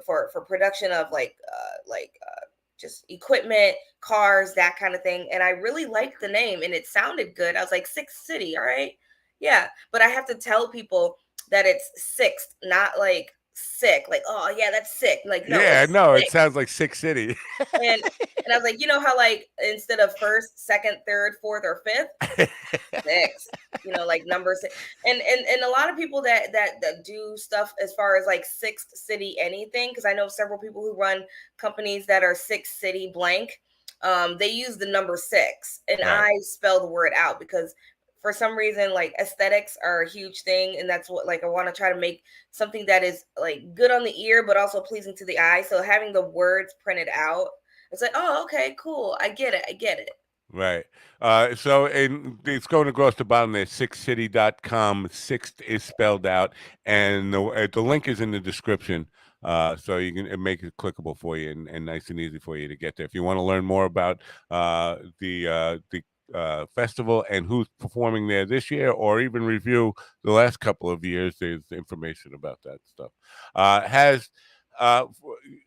for production of just equipment, cars, that kind of thing. And I really liked the name and it sounded good. I was like, Sixth City, all right. Yeah. But I have to tell people that it's sixth, not like sick. Like, oh yeah, that's sick. Like, no, Yeah, it's no, it six. sounds like Sick City. And I was like, you know how like instead of first, second, third, fourth, or fifth, six, like numbers. And a lot of people that do stuff as far as like Sixth City anything, because I know several people who run companies that are Sixth City blank. They use the number six, and Right. I spell the word out because for some reason like aesthetics are a huge thing, and that's what like I want to try to make something that is like good on the ear but also pleasing to the eye. So having the words printed out, it's like, oh, okay, cool, I get it. Right. So and it's going across the bottom there, sixthcity.com. Sixth is spelled out, and the link is in the description. So you can make it clickable for you and nice and easy for you to get there. If you want to learn more about the festival and who's performing there this year, or even review the last couple of years, there's information about that stuff. Uh,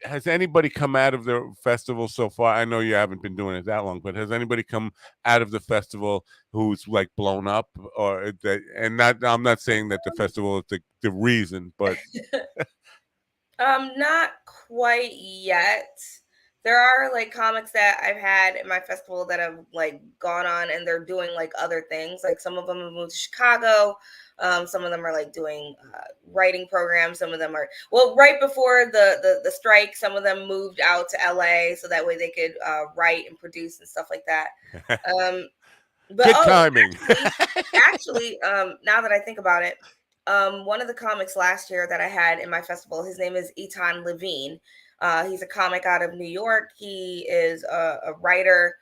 has anybody come out of the festival so far? I know you haven't been doing it that long, but has anybody come out of the festival who's like blown up, or that? And not, I'm not saying that the festival is the reason, but Not quite yet. There are like comics that I've had in my festival that have like gone on and they're doing like other things. Like some of them have moved to Chicago. Some of them are like doing writing programs. Some of them are right before the strike. Some of them moved out to LA so that way they could write and produce and stuff like that. But good timing. actually, now that I think about it, one of the comics last year that I had in my festival, his name is Etan Levine. He's a comic out of New York. He is a writer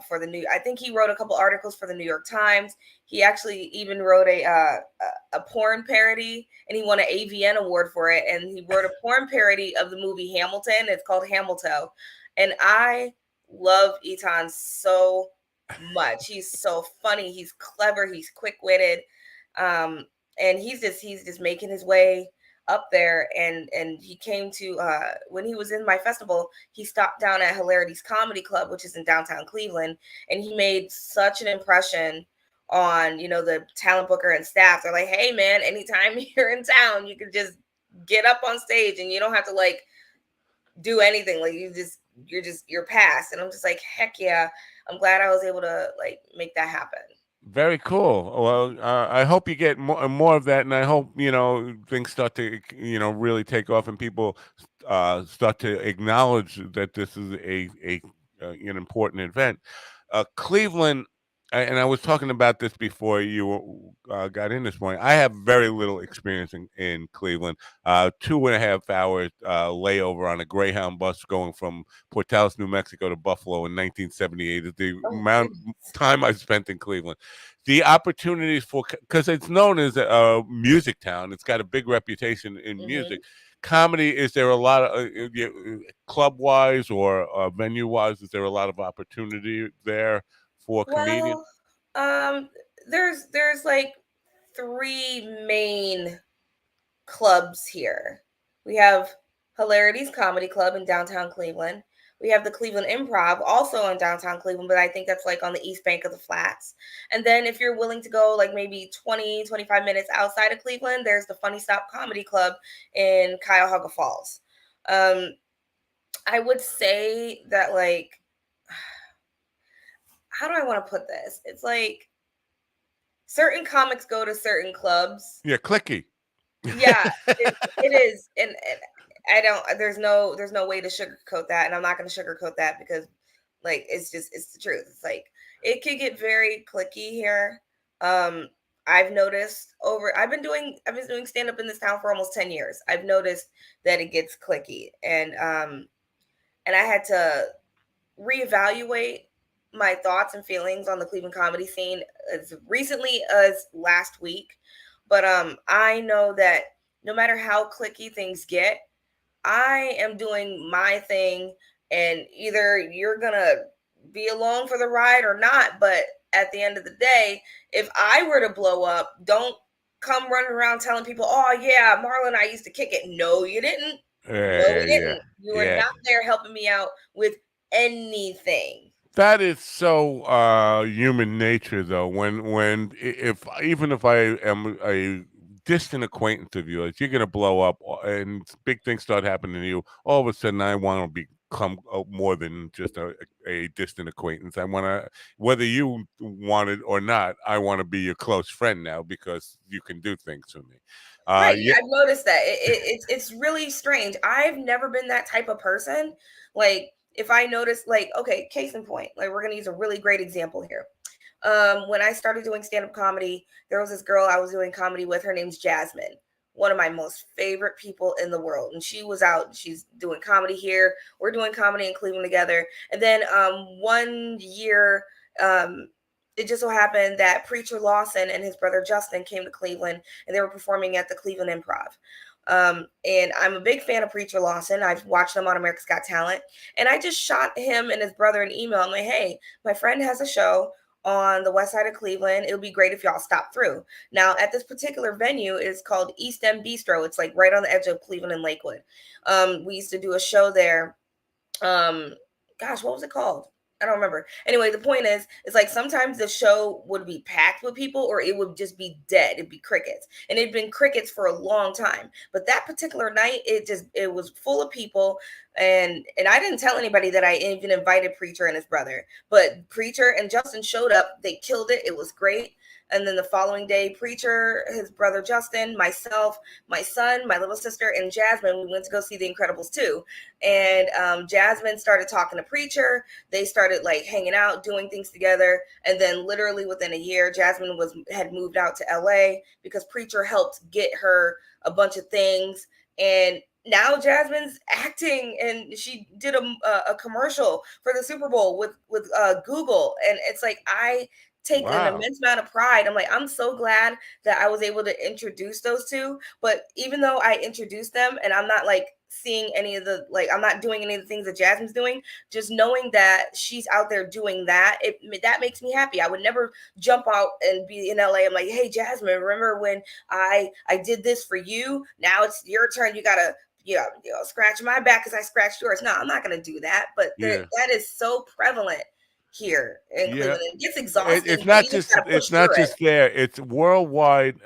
for the I think he wrote a couple articles for the New York Times. He actually even wrote a porn parody, and he won an AVN award for it. And he wrote a porn parody of the movie Hamilton. It's called Hamilton, and I love Etan so much. He's so funny. He's clever. He's quick witted. And he's just making his way up there. And he came to when he was in my festival, he stopped down at Hilarity's Comedy Club, which is in downtown Cleveland, and he made such an impression on the talent booker and staff. They're like, hey man, anytime you're in town, you can just get up on stage and you don't have to like do anything. Like you're passed. And I'm just like, heck yeah, I'm glad I was able to like make that happen. Very cool. Well, I hope you get more of that, and I hope things start to really take off, and people start to acknowledge that this is an important event. Cleveland, and I was talking about this before you got in this morning. I have very little experience in Cleveland. 2.5 hours layover on a Greyhound bus going from Portales, New Mexico to Buffalo in 1978 is the amount of time I spent in Cleveland. The opportunities because it's known as a music town. It's got a big reputation in music. Comedy, is there a lot of club-wise or venue-wise, is there a lot of opportunity there for comedians? There's like 3 main clubs here. We have Hilarity's Comedy Club in downtown Cleveland. We have the Cleveland Improv, also in downtown Cleveland, but I think that's like on the east bank of the flats. And then if you're willing to go like maybe 20-25 minutes outside of Cleveland, there's the Funny Stop Comedy Club in Cuyahoga Falls. I would say that, like, how do I want to put this? It's like certain comics go to certain clubs. Yeah, clicky. Yeah, it is. And I don't, there's no way to sugarcoat that. And I'm not going to sugarcoat that because like, it's the truth. It's like, it could get very clicky here. I've noticed I've been doing stand up in this town for almost 10 years. I've noticed that it gets clicky, and I had to reevaluate my thoughts and feelings on the Cleveland comedy scene as recently as last week. But I know that no matter how clicky things get, I am doing my thing, and either you're gonna be along for the ride or not. But at the end of the day, if I were to blow up, don't come running around telling people, oh yeah, Marlon and I used to kick it. No, you didn't. No, you didn't. You were not there helping me out with anything. That is so human nature, though. If even if I am a distant acquaintance of yours, you're gonna blow up, and big things start happening to you. All of a sudden, I want to become more than just a distant acquaintance. I want to, whether you want it or not, I want to be your close friend now because you can do things for me. Right. Yeah. I've noticed that. It's really strange. I've never been that type of person. Like, if I notice, like, okay, case in point, like, we're gonna use a really great example here. When I started doing stand-up comedy, there was this girl I was doing comedy with. Her name's Jasmine, one of my most favorite people in the world. And she was out, she's doing comedy here. We're doing comedy in Cleveland together. And then one year, it just so happened that Preacher Lawson and his brother Justin came to Cleveland, and they were performing at the Cleveland Improv. And I'm a big fan of Preacher Lawson. I've watched him on America's Got Talent. And I just shot him and his brother an email. I'm like, hey, my friend has a show on the west side of Cleveland. It would be great if y'all stop through. Now, at this particular venue is called East End Bistro. It's like right on the edge of Cleveland and Lakewood. We used to do a show there. Gosh, what was it called? I don't remember. Anyway, the point is, it's like sometimes the show would be packed with people or it would just be dead. It'd be crickets. And it'd been crickets for a long time. But that particular night, it was full of people. And I didn't tell anybody that I even invited Preacher and his brother. But Preacher and Justin showed up. They killed it. It was great. And then the following day, Preacher, his brother Justin, myself, my son, my little sister, and Jasmine, we went to go see The Incredibles 2. And Jasmine started talking to Preacher. They started like hanging out, doing things together. And then literally within a year, Jasmine had moved out to LA because Preacher helped get her a bunch of things. And now Jasmine's acting, and she did a commercial for the Super Bowl with Google. And it's like, I take an immense amount of pride. I'm like, I'm so glad that I was able to introduce those two. But even though I introduced them and I'm not like seeing any of the, like, I'm not doing any of the things that Jasmine's doing, just knowing that she's out there doing that, that makes me happy. I would never jump out and be in LA. I'm like, hey, Jasmine, remember when I did this for you? Now it's your turn. You gotta, scratch my back because I scratched yours. No, I'm not gonna do that. But that is so prevalent here in Cleveland. It gets exhausting. It's not just there. It's worldwide.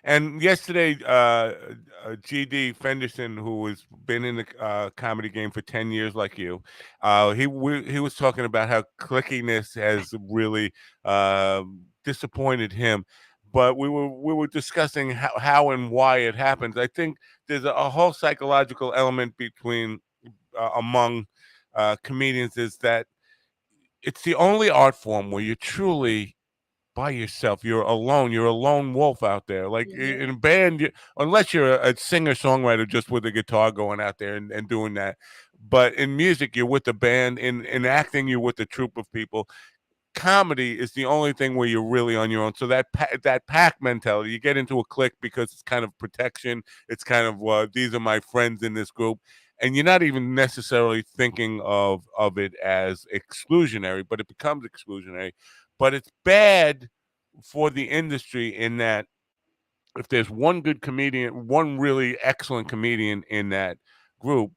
And yesterday, GD Fenderson, who has been in the comedy game for 10 years, like you, he was talking about how clickiness has really disappointed him. But we were discussing how and why it happens. I think there's a whole psychological element among comedians, is that it's the only art form where you're truly by yourself. You're alone. You're a lone wolf out there. Like in a band, unless you're a singer-songwriter just with a guitar going out there and doing that. But in music, you're with the band. In acting, you're with a troupe of people. Comedy is the only thing where you're really on your own. So that pack mentality, you get into a clique because it's kind of protection. It's kind of these are my friends in this group, and you're not even necessarily thinking of it as exclusionary, but it becomes exclusionary. But it's bad for the industry in that if there's one good comedian, one really excellent comedian in that group,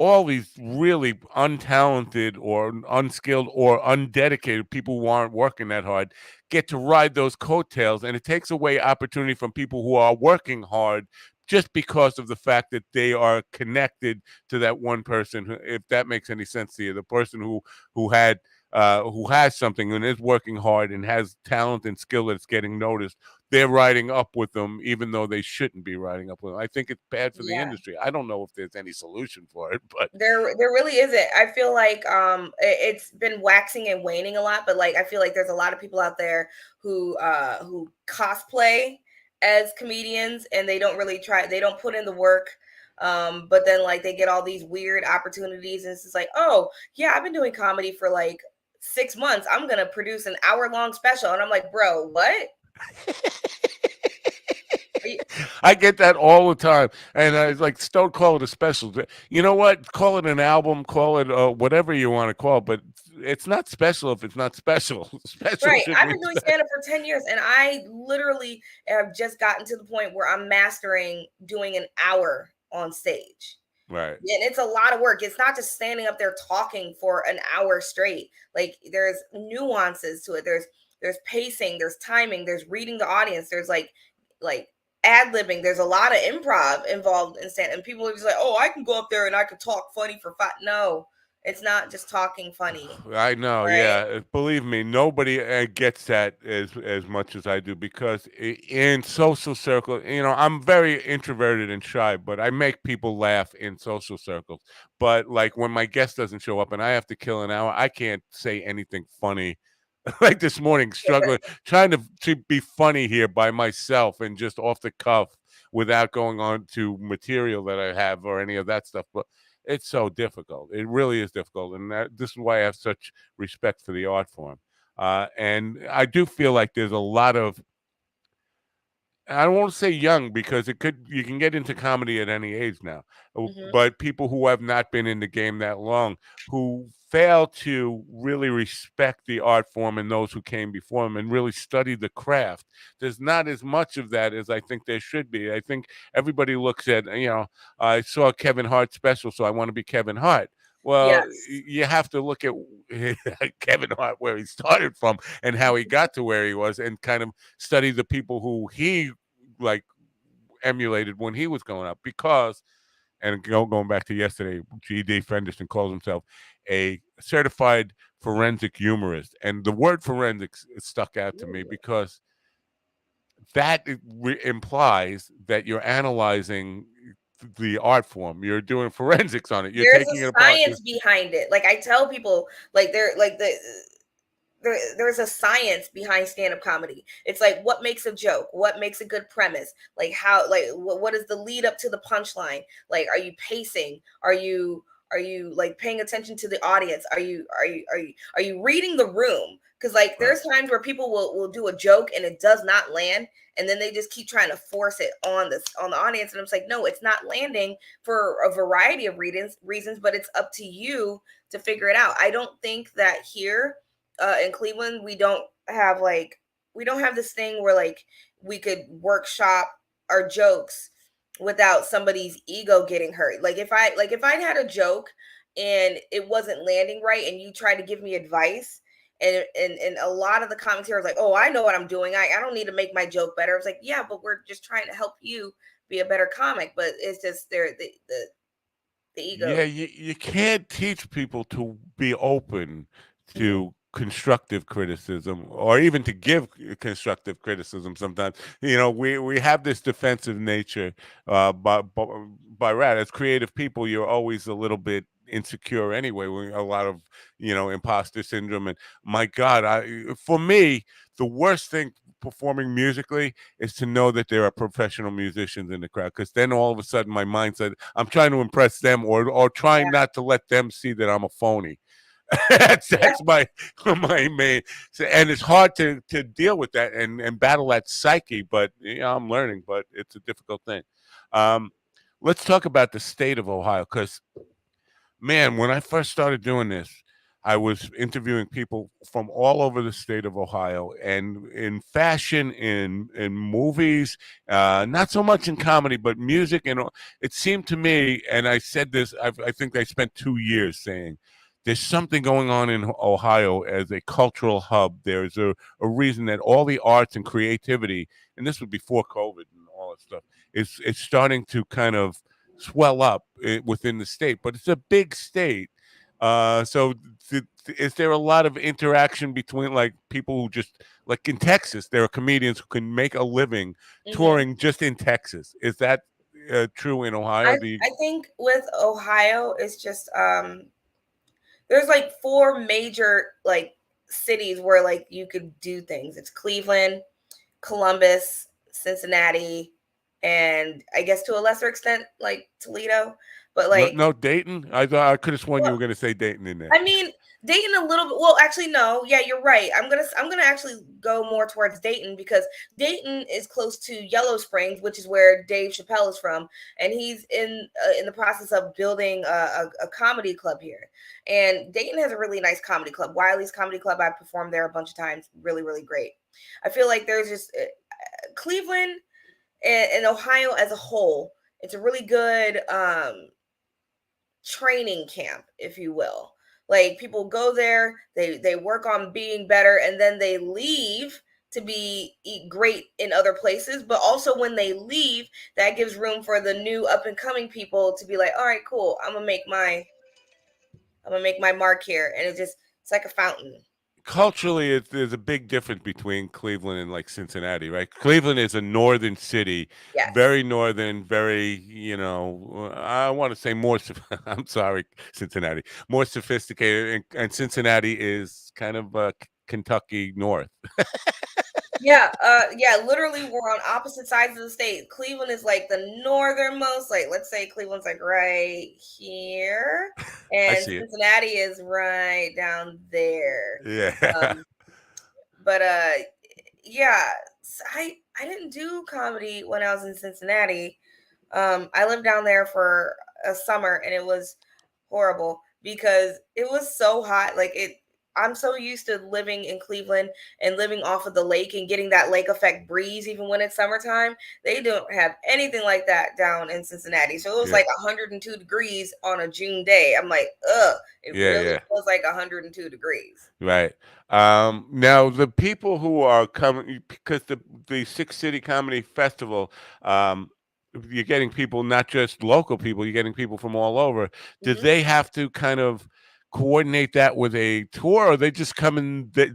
all these really untalented or unskilled or undedicated people who aren't working that hard get to ride those coattails, and it takes away opportunity from people who are working hard just because of the fact that they are connected to that one person. If that makes any sense to you, the person who has something and is working hard and has talent and skill that's getting noticed, they're riding up with them, even though they shouldn't be riding up with them. I think it's bad for the industry. I don't know if there's any solution for it, but there really isn't. I feel like it's been waxing and waning a lot, but like I feel like there's a lot of people out there who cosplay as comedians, and they don't really try. They don't put in the work. But then like they get all these weird opportunities, and it's just like, oh yeah, I've been doing comedy for like 6 months. I'm gonna produce an hour-long special, and I'm like, bro, what? I get that all the time, and I was like, don't call it a special. You know what? Call it an album. Call it whatever you want to call it, but it's not special if it's not special. Special, right? I've been doing stand-up for 10 years, and I literally have just gotten to the point where I'm mastering doing an hour on stage. Right. And it's a lot of work. It's not just standing up there talking for an hour straight. Like there's nuances to it. There's pacing, there's timing, there's reading the audience, there's like ad-libbing. There's a lot of improv involved in stand, and people are just like, oh, I can go up there and I can talk funny for 5. No, it's not just talking funny. I know, Right. yeah. Believe me, nobody gets that as much as I do because in social circles, I'm very introverted and shy, but I make people laugh in social circles. But like when my guest doesn't show up and I have to kill an hour, I can't say anything funny. Like this morning, struggling, trying to be funny here by myself and just off the cuff without going on to material that I have or any of that stuff. But it's so difficult. It really is difficult, and this is why I have such respect for the art form. And I do feel like there's a lot of, I don't want to say young because you can get into comedy at any age now, Mhm. but people who have not been in the game that long who fail to really respect the art form and those who came before them and really study the craft. There's not as much of that as I think there should be. I think everybody looks at, I saw Kevin Hart special, so I want to be Kevin Hart. Well, Yes. you have to look at Kevin Hart where he started from and how he got to where he was, and kind of study the people who he like emulated when he was growing up. Because, and going back to yesterday, G.D. Fenderson calls himself a certified forensic humorist, and the word forensics stuck out to me because that implies that you're analyzing the art form. You're doing forensics on it. You're There's taking it a apart. science behind it. Like I tell people, like they're like there's a science behind stand-up comedy. It's like what makes a joke, what makes a good premise, like how, like what is the lead up to the punchline, like are you pacing, are you like paying attention to the audience, are you reading the room, because like Right. there's times where people will do a joke and it does not land, and then they just keep trying to force it on the audience, and I'm like, no, it's not landing for a variety of reasons, but it's up to you to figure it out. I don't think that here in Cleveland, we don't have this thing where like we could workshop our jokes without somebody's ego getting hurt. Like if I'd had a joke and it wasn't landing right and you tried to give me advice, and a lot of the commentators like, oh, I know what I'm doing. I don't need to make my joke better. I was like, yeah, but we're just trying to help you be a better comic. But it's just the ego. Yeah, you can't teach people to be open Mhm. to constructive criticism or even to give constructive criticism sometimes. We have this defensive nature by right. As creative people, you're always a little bit insecure anyway. A lot of, imposter syndrome. And my God, for me, the worst thing performing musically is to know that there are professional musicians in the crowd, because then all of a sudden my mind said I'm trying to impress them or trying not to let them see that I'm a phony. That's my main, and it's hard to deal with that and battle that psyche, but I'm learning, but it's a difficult thing. um let's talk about the state of Ohio, because man, when I first started doing this, I was interviewing people from all over the state of Ohio, and in fashion, in movies, not so much in comedy, but music. And it seemed to me, and I said this, I think I spent 2 years saying, there's something going on in Ohio as a cultural hub. There's a reason that all the arts and creativity, and this was before COVID and all that stuff, is starting to kind of swell up within the state. But it's a big state. So is there a lot of interaction between like people who just, like in Texas, there are comedians who can make a living Mhm. touring just in Texas? Is that true in Ohio? I think with Ohio, it's just there's like four major like cities where like you could do things. It's Cleveland, Columbus, Cincinnati, and I guess to a lesser extent like Toledo. But No, like, no Dayton? I thought I could have sworn you well, were going to say Dayton in there. I mean, Dayton a little bit. Well, actually, no. Yeah, you're right. I'm gonna actually go more towards Dayton because Dayton is close to Yellow Springs, which is where Dave Chappelle is from, and he's in the process of building a comedy club here. And Dayton has a really nice comedy club, Wiley's Comedy Club. I performed there a bunch of times. Really, really great. I feel like there's just Cleveland and Ohio as a whole. It's a really good training camp, if you will. Like people go there, they work on being better, and then they leave to be great in other places. But also when they leave, that gives room for the new up and coming people to be like, all right, cool, I'm gonna make my mark here. And it's like a fountain. Culturally, there's a big difference between Cleveland and like Cincinnati, right? Cleveland is a northern city, Yes. very northern, very, I want to say more, I'm sorry, Cincinnati, more sophisticated. And Cincinnati is kind of Kentucky North. Yeah, literally we're on opposite sides of the state. Cleveland is like the northernmost, like let's say Cleveland's like right here, I and see it. Cincinnati is right down there. Yeah. But yeah, I didn't do comedy when I was in Cincinnati. I lived down there for a summer and it was horrible because it was so hot. I'm so used to living in Cleveland and living off of the lake and getting that lake effect breeze even when it's summertime. They don't have anything like that down in Cincinnati. So it was Yeah. like 102 degrees on a June day. I'm like, it really feels like 102 degrees. Right. Now the people who are coming, because the Six City Comedy Festival, you're getting people, not just local people, you're getting people from all over. Do Mhm. they have to kind of coordinate that with a tour, or they just come in that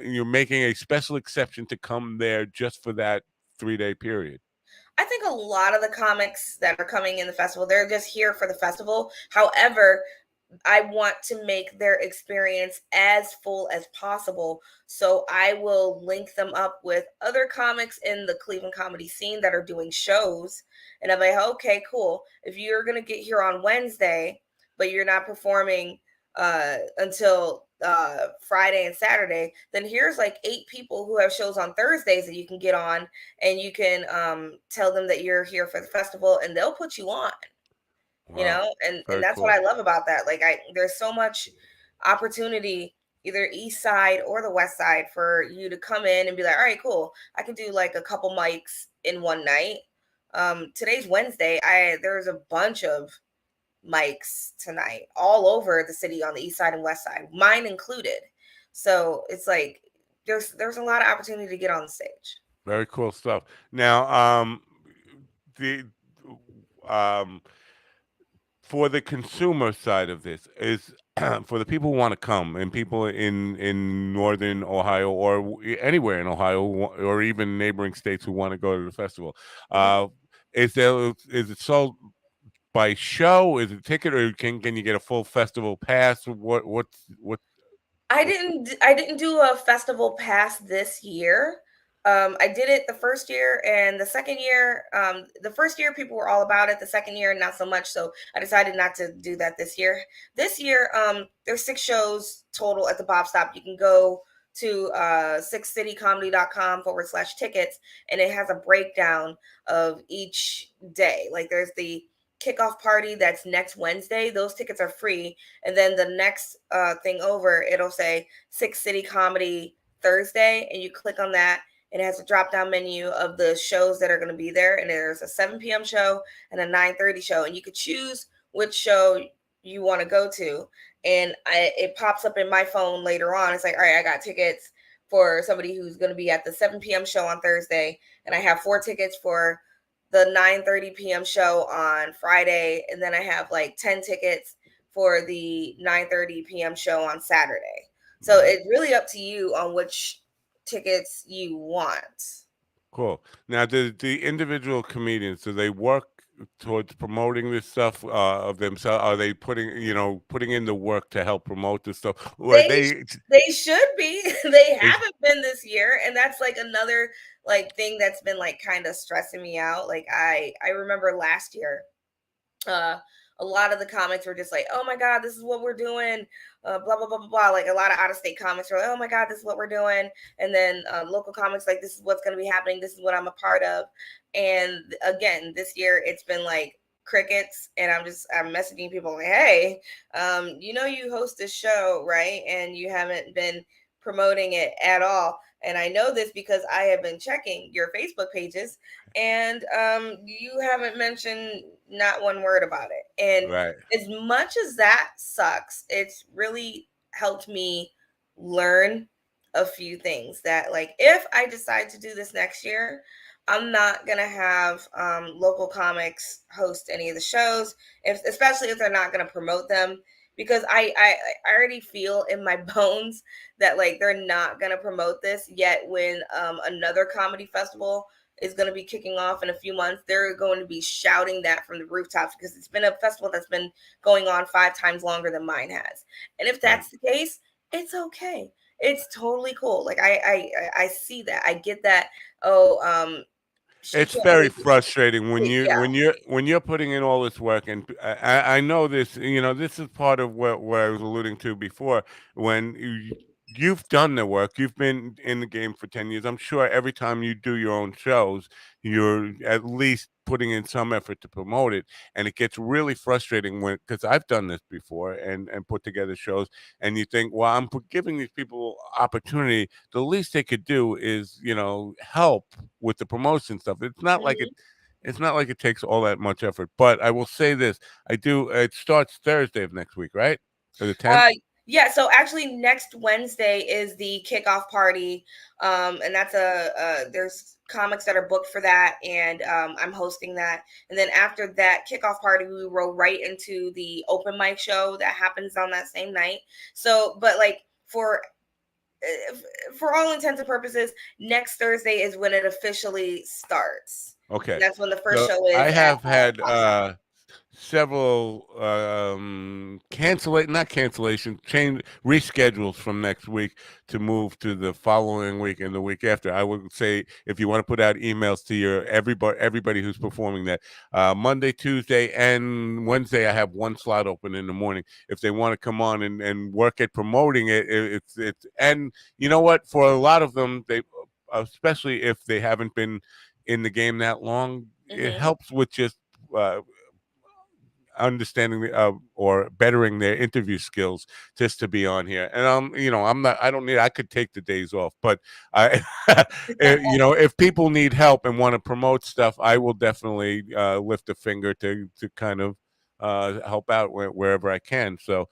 you're making a special exception to come there just for that 3-day period? I think a lot of the comics that are coming in the festival, they're just here for the festival. However, I want to make their experience as full as possible. So I will link them up with other comics in the Cleveland comedy scene that are doing shows. And I'm like, okay, cool. If you're going to get here on Wednesday, but you're not performing until Friday and Saturday, then here's like 8 people who have shows on Thursdays that you can get on, and you can tell them that you're here for the festival and they'll put you on. Wow. And Very that's what cool. I love about that. There's so much opportunity either east side or the west side for you to come in and be like, all right, cool, I can do like a couple mics in one night. Today's Wednesday. There's a bunch of mics tonight all over the city on the east side and west side, mine included. So it's like there's a lot of opportunity to get on the stage. Very cool stuff. Now, the um for the consumer side of this is for the people who want to come, and people in northern Ohio or anywhere in Ohio, or even neighboring states who want to go to the festival. Mhm. Is it sold by show? Is it ticket, or can you get a full festival pass? What? I didn't do a festival pass this year. I did it the first year and the second year. The first year people were all about it. The second year not so much. So I decided not to do that this year. This year, there's 6 shows total at the Bob Stop. You can go to sixcitycomedy.com/tickets, and it has a breakdown of each day. Like there's the kickoff party that's next Wednesday. Those tickets are free. And then the next thing over, it'll say Six City Comedy Thursday, and you click on that, and it has a drop down menu of the shows that are going to be there. And there's a 7 p.m. show and a 9:30 show, and you could choose which show you want to go to. And it pops up in my phone later on. It's like, all right, I got tickets for somebody who's going to be at the 7 p.m. show on Thursday, and I have 4 tickets for the 9:30 p.m. show on Friday, and then I have like 10 tickets for the 9:30 p.m. show on Saturday. So it's really up to you on which tickets you want. Cool. Now, the individual comedians, do they work towards promoting this stuff of themselves? Are they putting in the work to help promote this stuff? Or They should be. They haven't been this year, and that's like another like thing that's been like kind of stressing me out. Like I remember last year, a lot of the comics were just like, oh my God, this is what we're doing, blah, blah, blah, blah, blah. Like a lot of out of state comics were like, oh my God, this is what we're doing. And then local comics, like, this is what's going to be happening. This is what I'm a part of. And again, this year it's been like crickets. And I'm messaging people like, hey, you host this show, right? And you haven't been promoting it at all. And I know this because I have been checking your Facebook pages, and you haven't mentioned not one word about it. And Right. as much as that sucks, it's really helped me learn a few things that, like, if I decide to do this next year, I'm not gonna have local comics host any of the shows, especially if they're not gonna promote them, because I already feel in my bones that like they're not gonna promote this yet. When another comedy festival is going to be kicking off in a few months, they're going to be shouting that from the rooftops, because it's been a festival that's been going on 5 times longer than mine has. And if Right. that's the case, it's okay. It's totally cool. Like I see that. I get that. Oh, she It's can't very leave. frustrating when you Yeah. when you're putting in all this work, and I know this. You know, this is part of what I was alluding to before. When you've done the work, you've been in the game for 10 years. I'm sure every time you do your own shows, you're at least putting in some effort to promote it, and it gets really frustrating when, because I've done this before and put together shows, and you think, well, I'm giving these people opportunity. The least they could do is, you know, help with the promotion stuff. It's not like Mhm. it's not like it takes all that much effort. But I will say this: I do. It starts Thursday of next week, right? Or the 10th. Uh, yeah. So actually, next Wednesday is the kickoff party, and that's there's comics that are booked for that, and I'm hosting that. And then after that kickoff party, we roll right into the open mic show that happens on that same night. So, but like for all intents and purposes, next Thursday is when it officially starts. Okay. And that's when the first So show I is at have had Pop's house. several cancellate not cancellation change reschedules from next week to move to the following week and the week after. I would say, if you want to put out emails to your everybody who's performing that, Monday, Tuesday, and Wednesday, I have one slot open in the morning. If they want to come on and work at promoting it, it's and you know what, for a lot of them, they, especially if they haven't been in the game that long, it Mm-hmm. helps with just uh, understanding or bettering their interview skills just to be on here. And you know, I don't need, I could take the days off, but I you know, if people need help and want to promote stuff, I will definitely lift a finger to kind of help out wherever I can. So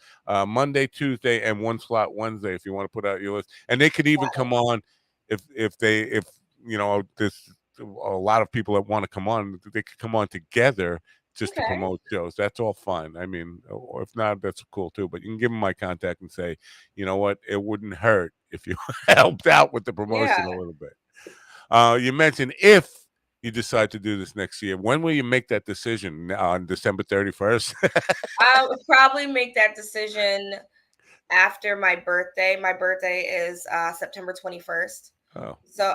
Monday, Tuesday, and one slot Wednesday, if you want to put out your list. And they could even come on if you know, there's a lot of people that want to come on, they could come on together just to Okay. promote shows. That's all fine. I mean, or if not, that's cool too. But you can give them my contact and say, you know what, it wouldn't hurt if you helped out with the Yeah. promotion a little bit. You mentioned if you decide to do this next year, when will you make that decision? On December 31st? I would probably make that decision after my birthday. My birthday is September 21st. Oh, So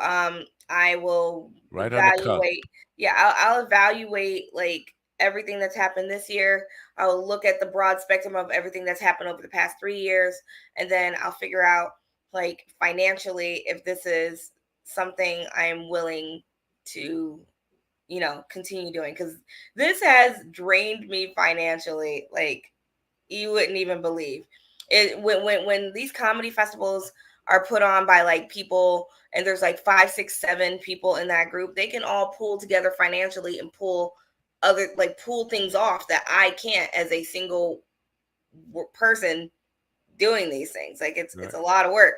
I will right on the cusp. evaluate. Yeah, I'll evaluate like everything that's happened this year. I'll look at the broad spectrum of everything that's happened over the past 3 years, and then I'll figure out, like, financially, if this is something I'm willing to, continue doing, because this has drained me financially. Like, you wouldn't even believe it. When these comedy festivals are put on by like people, and there's like 5, 6, 7 people in that group, they can all pull together financially and pull things off that I can't as a single person doing these things. Like, it's Right, a lot of work.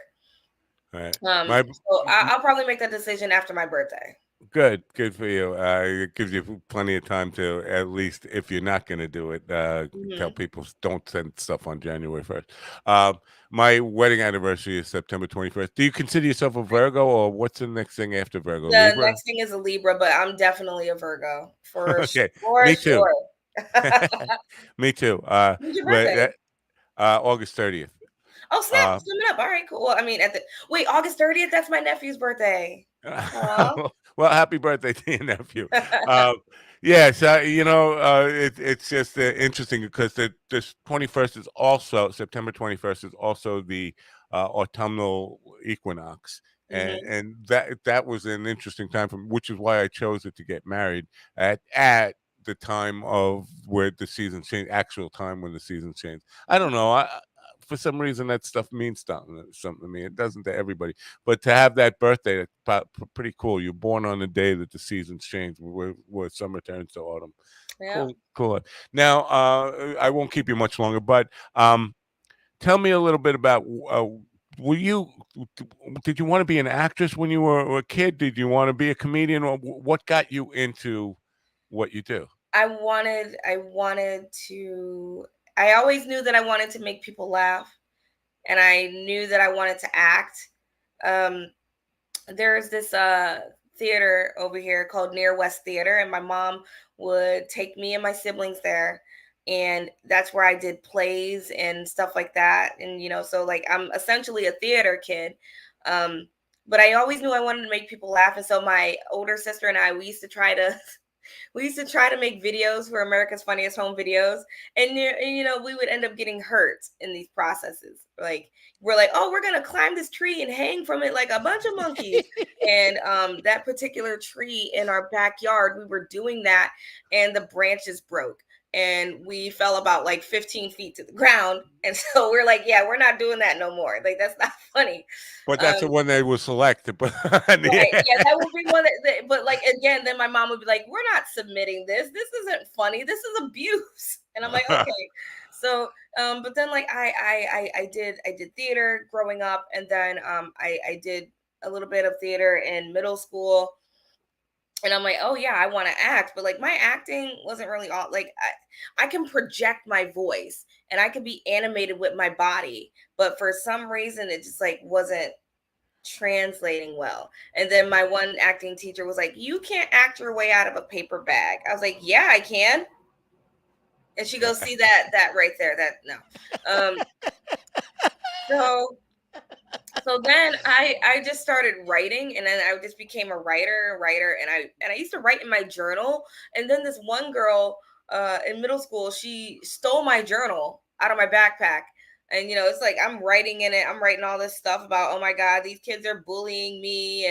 right. um My so I'll probably make that decision after my birthday. Good for you. It gives you plenty of time to, at least if you're not going to do it, tell Hmm. people don't send stuff on January 1st. Um, my wedding anniversary is September 21st. Do you consider yourself a Virgo, or what's the next thing after Virgo? The Libra? next thing is a Libra, but I'm definitely a Virgo for Okay, for me too. sure. Me too. When's your But birthday? August 30th. Oh, snap, Uh, it's coming up. All right, cool. Well, I mean, wait, August 30th, that's my nephew's birthday. Aw. well, happy birthday to your nephew. Um, yes, you know, it's just interesting because this 21st is also, September 21st is also the autumnal equinox. Hmm. And that was an interesting time for me, which is why I chose it to get married at the time of where the season changed, actual time when the season changed. I don't know. for some reason that stuff means something to me. It doesn't to everybody, but to have that birthday, that's pretty cool. You're born on the day that the seasons change, where summer turns to autumn. Yeah. Cool. Now, I won't keep you much longer, but tell me a little bit about. Did you want to be an actress when you were a kid? Did you want to be a comedian? Or what got you into what you do? I always knew that I wanted to make people laugh, and I knew that I wanted to act. There's this theater over here called Near West Theater, and my mom would take me and my siblings there, and that's where I did plays and stuff like that. And so like I'm essentially a theater kid. But I always knew I wanted to make people laugh, and so my older sister and I, we used to try to make videos for America's Funniest Home Videos, and we would end up getting hurt in these processes. Like we're like, oh, we're gonna climb this tree and hang from it like a bunch of monkeys. And that particular tree in our backyard, we were doing that, and the branches broke, and we fell about like 15 feet to the ground. And so we're like, yeah, we're not doing that no more. Like that's not funny. But that's the one they will select to put on. Right. Yeah, that would be one but like again, then my mom would be like, we're not submitting this. This isn't funny. This is abuse. And I'm like, okay. So but then like I did theater growing up, and then I did a little bit of theater in middle school. And I'm like, oh yeah, I want to act, but like my acting wasn't really all like I can project my voice and I can be animated with my body, but for some reason it just like wasn't translating well. And then my one acting teacher was like, you can't act your way out of a paper bag. I was like, yeah, I can. And she goes, see that right there, that no. So then I just started writing, and then I just became a writer, and I used to write in my journal. And then this one girl in middle school, she stole my journal out of my backpack. And it's like I'm writing in it. I'm writing all this stuff about, oh my God, these kids are bullying me, and